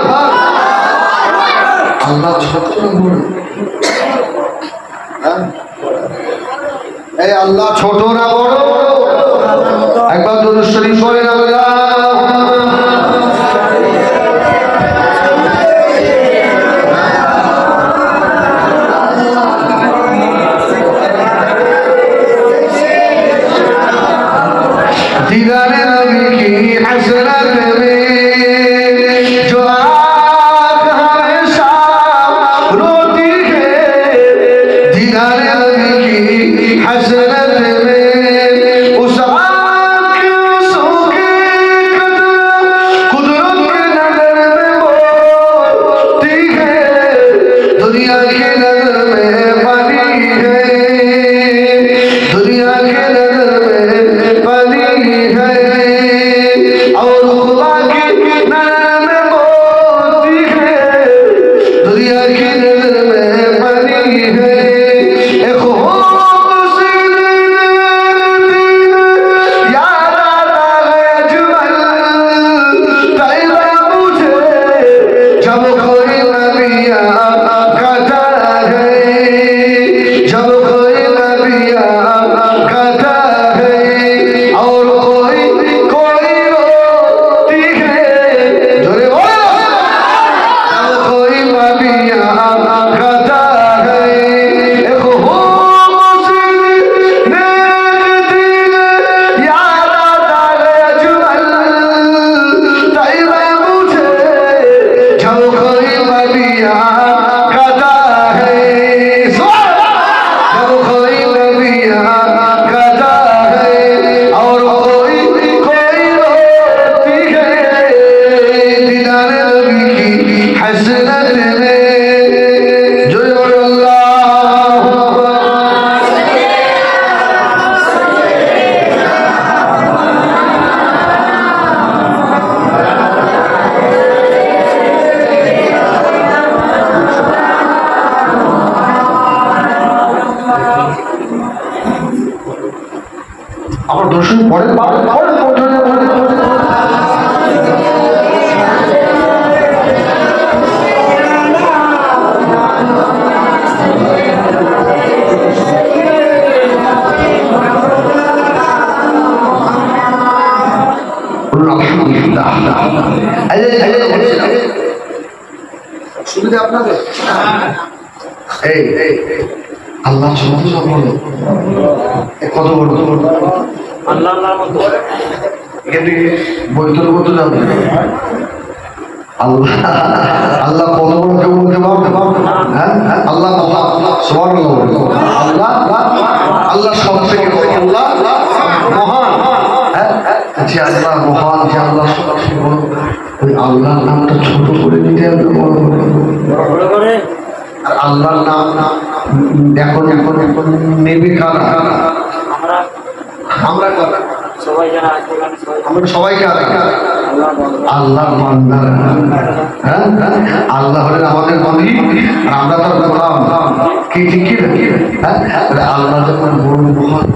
আল্লাহ ছোট না বড়? এই আল্লাহ ছোট না বড়? একবার দুরূদ শরীফ পড়েন আল্লাহ। दीदार नबी की हसरत में जो आँख हमेशा रोती है, दीदार नबी की हसरत में পরে সুবিধা আপনাদের এই আল্লাহ কত বড় আল্লাহ আল্লাহর মতো এখানে বৈতল মতো যাবে আল্লাহ আল্লাহ কত বড় কেউ বলতে পারবে? হ্যাঁ আল্লাহ আল্লাহ আল্লাহ সব থেকে আল্লাহ মহান। যে আল্লাহ মহান, যে আল্লাহ সবচেয়ে বড়, ওই আল্লাহর নামটা ছোট করে নিতে হবে বড় করে। আর আল্লাহর নাম এখন এখন এখন নেবে কারা? আমরা কারা? সবাই যারা আমরা সবাই কারা? আল্লাহর বান্দা। হ্যাঁ আল্লাহ হলেন আমাদের নবী আর আমরা তার গোলাম। কি ঠিক কি না? হ্যাঁ আল্লাহ যখন বড় মহান,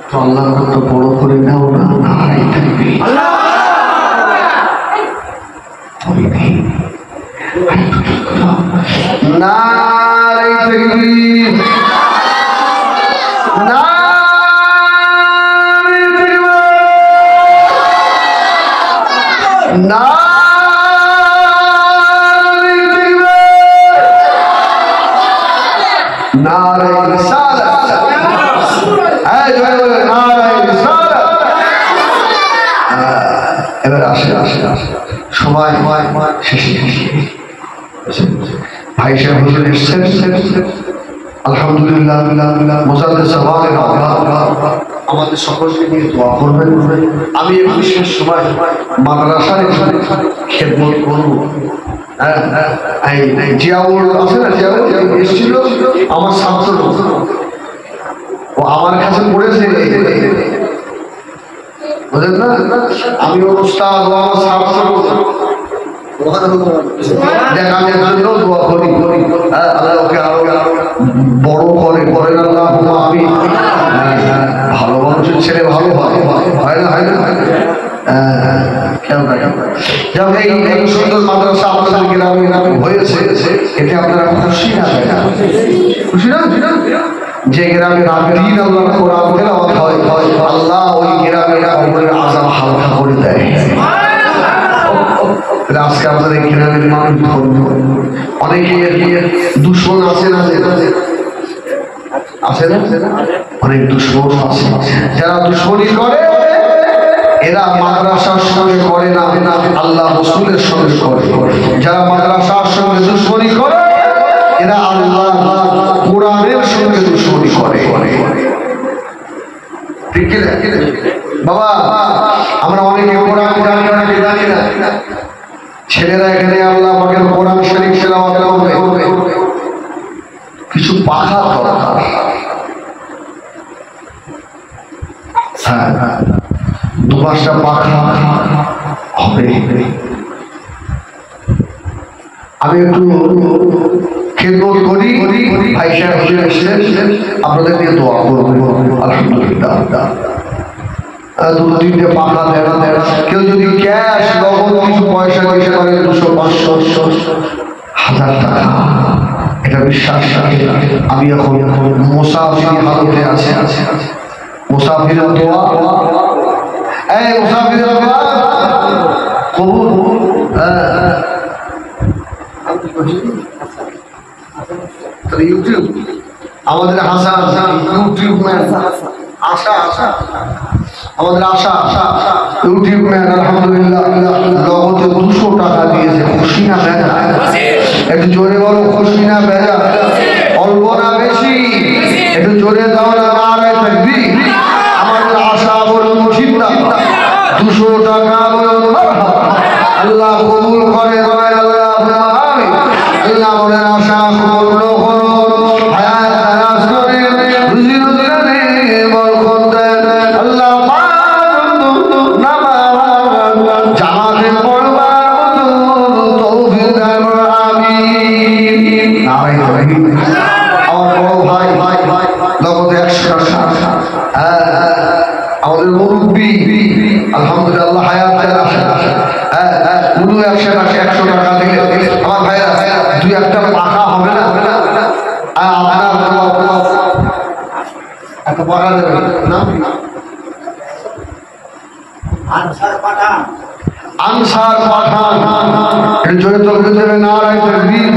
তো আল্লাহর নামটা বড় করে নাও না। নারাই থাকবে নারাই থাকবে এবার আসে সবাই ভাই সাহেব হুজুর এসছেন, আলহামদুলিল্লাহ মোজাদ্দেদ সাহেবের আমাদের সকলকে নিয়ে দোয়া করবেন। আমি এই বিশেষ সময় মাদ্রাসার খেদমত করব। জিয়াউল আছে না, জিয়াউল এসেছিল আমার ছাত্র, ও আমার কাছে পড়েছে, বুঝলেন না? আমি ওর উস্তাদ, ও আমার ছাত্র, দেখানোর জন্য দোয়া করি। আল্লাহ ওকে আরো বড় করে আল্লাহ। আমি ভালো মানুষের ছেলে ভালো হয় না এই সুন্দর মাদ্রাসা আপনাদের গ্রামে হয়েছে, এতে আপনারা খুশি না? খুশি না? যে গ্রামে রাতদিন আল্লাহর কোরআন তেলাওয়াত হয়, আল্লাহ ওই গ্রামে কবরের আযাব হালকা করে দেয়। আজকে আপনার এই গ্রামের মানুষ ধন্য, অনেকে দুশ্মন আছে না? আছে না? অনেক দুশ্মন আছে, যারা দুশ্মনী করে এরা মাদ্রাসার সঙ্গে করে না, আল্লাহ রাসূলের সঙ্গে করে। যারা মাদ্রাসার সঙ্গে দুশ্মনী করে এরা আল্লাহ কোরআনের সঙ্গে দুশ্মনী করে। ঠিক কি না বাবা? আমরা অনেকে কোরআন জানি, অনেকে জানি না। ছেলেরা এখানে আল্লাহ পাকের কোরআন শরীফ তেলাওয়াত করবে, কিছু পাখা দরকার। হ্যাঁ 2-5টা পাখা হবে। আমি একটু খেদমত করি, ভাই সাহেব হুজুর এসেছেন, আপনাদের নিয়ে দোয়া করবো। আলহামদুলিল্লাহ 2-3টে পাখা দেনা। কেউ যদি ক্যাশ নগদ কিছু পয়সা দিতে পারে, 200-500-1000 টাকা, এটা বিশ্বাস রাখি। আমি এখন মুসাফির হালতে আছে, মুসাফিরের দোয়া, এই মুসাফিরের দোয়া কবুল। ইউটিউব আমাদের আশা, ইউটিউব ম্যান আশা, আমাদের আশা ইউটিউব ম্যান আলহামদুলিল্লাহ নগদে 200 টাকা দিয়েছে। খুশি না বেজা? একটু জোরে বলো, খুশি না বেজা? অল্প না বেশি? একটু জোরে দাও না, নারায়ে তাকবীর। আমাদের আশা বলুন চিন্তা, 200 টাকা বলুন আল্লাহ কবুল করে। আল্লাহ মনের আশা পূর্ণ করুন, হায়াত দারাজ করে, রুজি রোজগারে বরকত দেন। আল্লাহ জামাতে পড়বার মতো তৌফিক দেন। আমিন। নারায়ে তাকবীর। আমার বড় ভাই নগদ 100 টাকা, আমাদের মুরব্বী কোনো 100 টাকা দিলে আমার ভাইরা দুই একটা পাখা হবে না আপনার একটা পাখা দেবেন না আনসার পাঠান জোরে তকবীর দেবে নারায়ে তাকবীর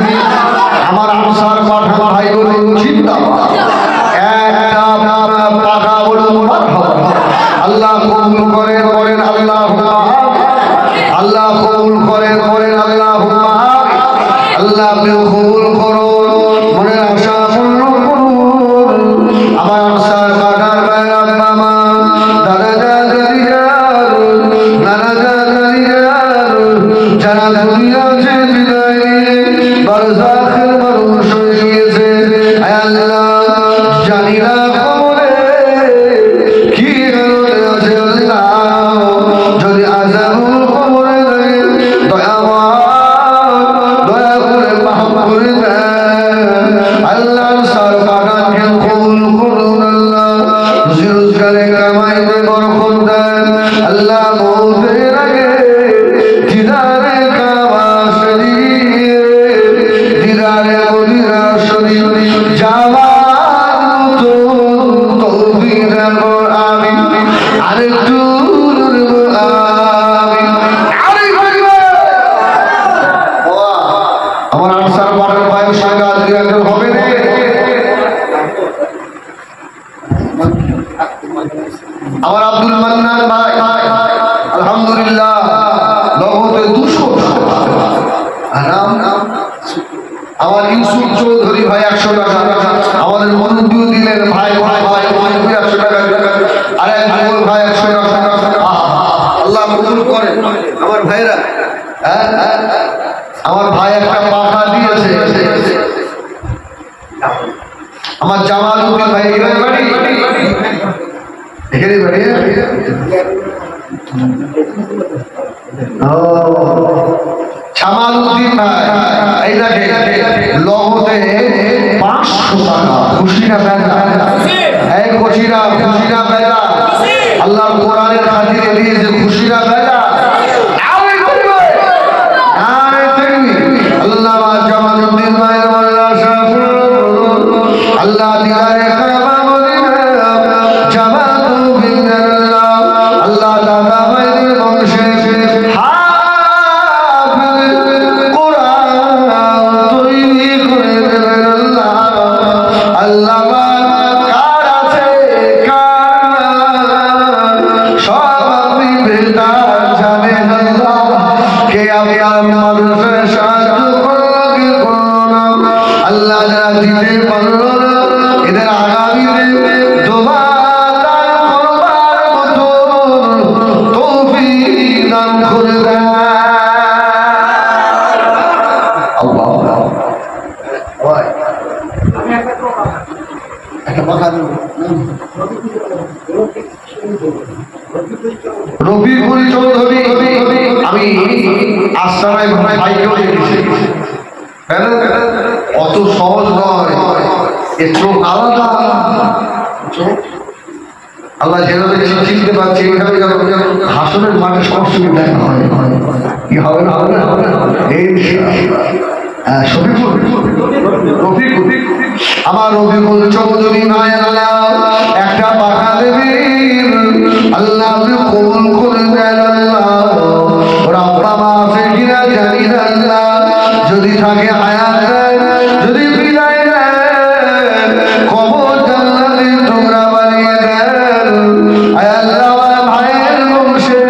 আমার আনসার পাঠান ভাই বলে চিন্তা একটা পাখা বলে মারহাবা আল্লাহ কবুল করে করেন আল্লাহ কবুল করে করেন আল্লাহুম্মা আল্লাহ আপনি কবুল করুন মনের আশা পূর্ণ করুন আমার আনসার পাঠান ভাই আব্বা মা দাদা দাদি নানা দাদি যারা দুনিয়া ছেড়ে বিদায় নিয়ে বারজাখের মানুষ হয়ে গিয়েছে আয় আল্লাহ জানি না কবরে কি কারণে আছে আল্লাহ যদি আযাবুল কবরে লাগে দয়া করে মাফ করে দেন আল্লাহ সার পাঠানকে কবুল করুন আল্লাহ রোজগারে কামাইতে বরকত দেন আল্লাহ মওতের আগে দিদারে কাবা শরীফ দিদারে মদিনা শরীফ যাওয়ার তৌফিক দেন আমিন আরেকটু আমিন আমার আনসার পাঠান ভাইয়ের সঙ্গে আজকে একজন হবে রে আমার আব্দুল মান্নান ভাই আলহামদুলিল্লাহ নগদে 200 নাম আমার ইউসুফ চৌধুরী ভাই 100 টাকা আমাদের মনুবিও দিলেন ভাই 100 টাকা আর এক ভাই 100 টাকা আল্লাহ কবুল করে আমার ভাইরা আমার ভাই একটা পাখা দিয়েছে আমার জামাল উদ্দিন ভাই এখানে বাড়ি জামাল উদ্দিন ভাই এই দেখে লগতে 500 টাকা খুশি না বেজা এই খুশি না বেজা আল্লাহর কোরআনের খাতিরে দিয়েছে খুশি না বেজা আল্লাহ জামাল উদ্দিন ভাই আল্লাহ দিদারে কাবা মদিনা জামাল উদ্দিন আল্লাহ দাদা ভাইদের বংশে হাফেজ কোরআন তৈরি করে দেবেন আল্লাহ কার আছে কার সব আপনি বেতার জানেন আল্লাহ কে আপনার মানুষের সাহায্য করলো কি করলো না আল্লাহ যারা দিতে পারলো না এদের আগামীতে দোয়া দান করবার মতো তৌফিক দান করে দেন আল্লাহ ভাই একটা কথা রফিকুল চৌধুরী আমি আস্তানায় ভাইকেও দেখেছি অত সহজ নয় এর চোখ আলাদা চোখ আল্লাহ যেভাবে চিনতে পারছি এইভাবে হাসনের মাঠে সবসময় দেখা হয় কি হবে না এই রফিকুল আমার রফিকুল চৌধুরী ভাই আল্লাহ একটা পাখা দেবেন আল্লাহ আপনি কবুল করে দেন আল্লাহ ওর আব্বা মা আছে কিনা জানি না আল্লাহ যদি থাকে হায়াত দেন যদি বিদায় দেন কবর জান্নাতে তোমরা বানিয়ে দেন আয় আল্লাহ আমার ভাইয়ের বংশে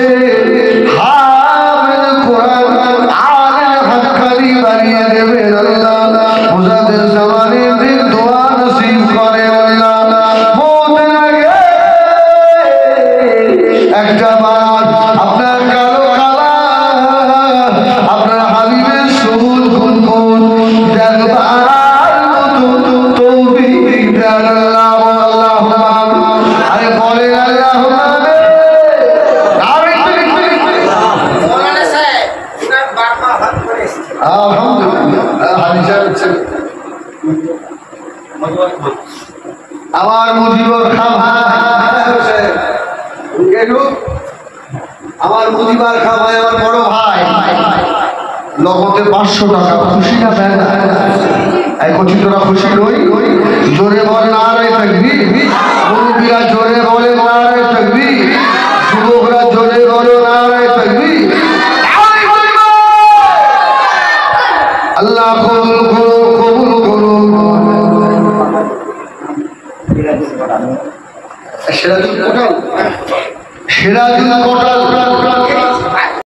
হাফেজ কোরআন আলেম হাক্কানি বানিয়ে দেবেন আল্লাহ মুজাদ্দিদ জামানের দিন দোয়া নসিব করে আল্লাহ মওতের আগে একটা বার আপনার কালো কালা আপনার হাবিবের সবুজ গুনগুন দেখবার মতো তৌফিক দেন আল্লাহ আল্লাহুম্মা আরে বলেন আল্লাহুম্মা মৌলানা সাহেব উনার বাবা হাত করে এসেছে আলহামদুলিল্লাহ হাদিসা হচ্ছে আমার মুজিবুর খান আমার মুজিবার খাবায় আমার বড় ভাই লগতে 500 টাকা খুশি না দেয় না এই কচি তোরা খুশি নই জোরে বল নারে তাকবীর মুরব্বিরা জোরে বলে নারে তাকবীর যুবকরা জোরে বলো নারে তাকবীর আল্লাহ কবুল করো কবুল করো সিরাজুল কোটাল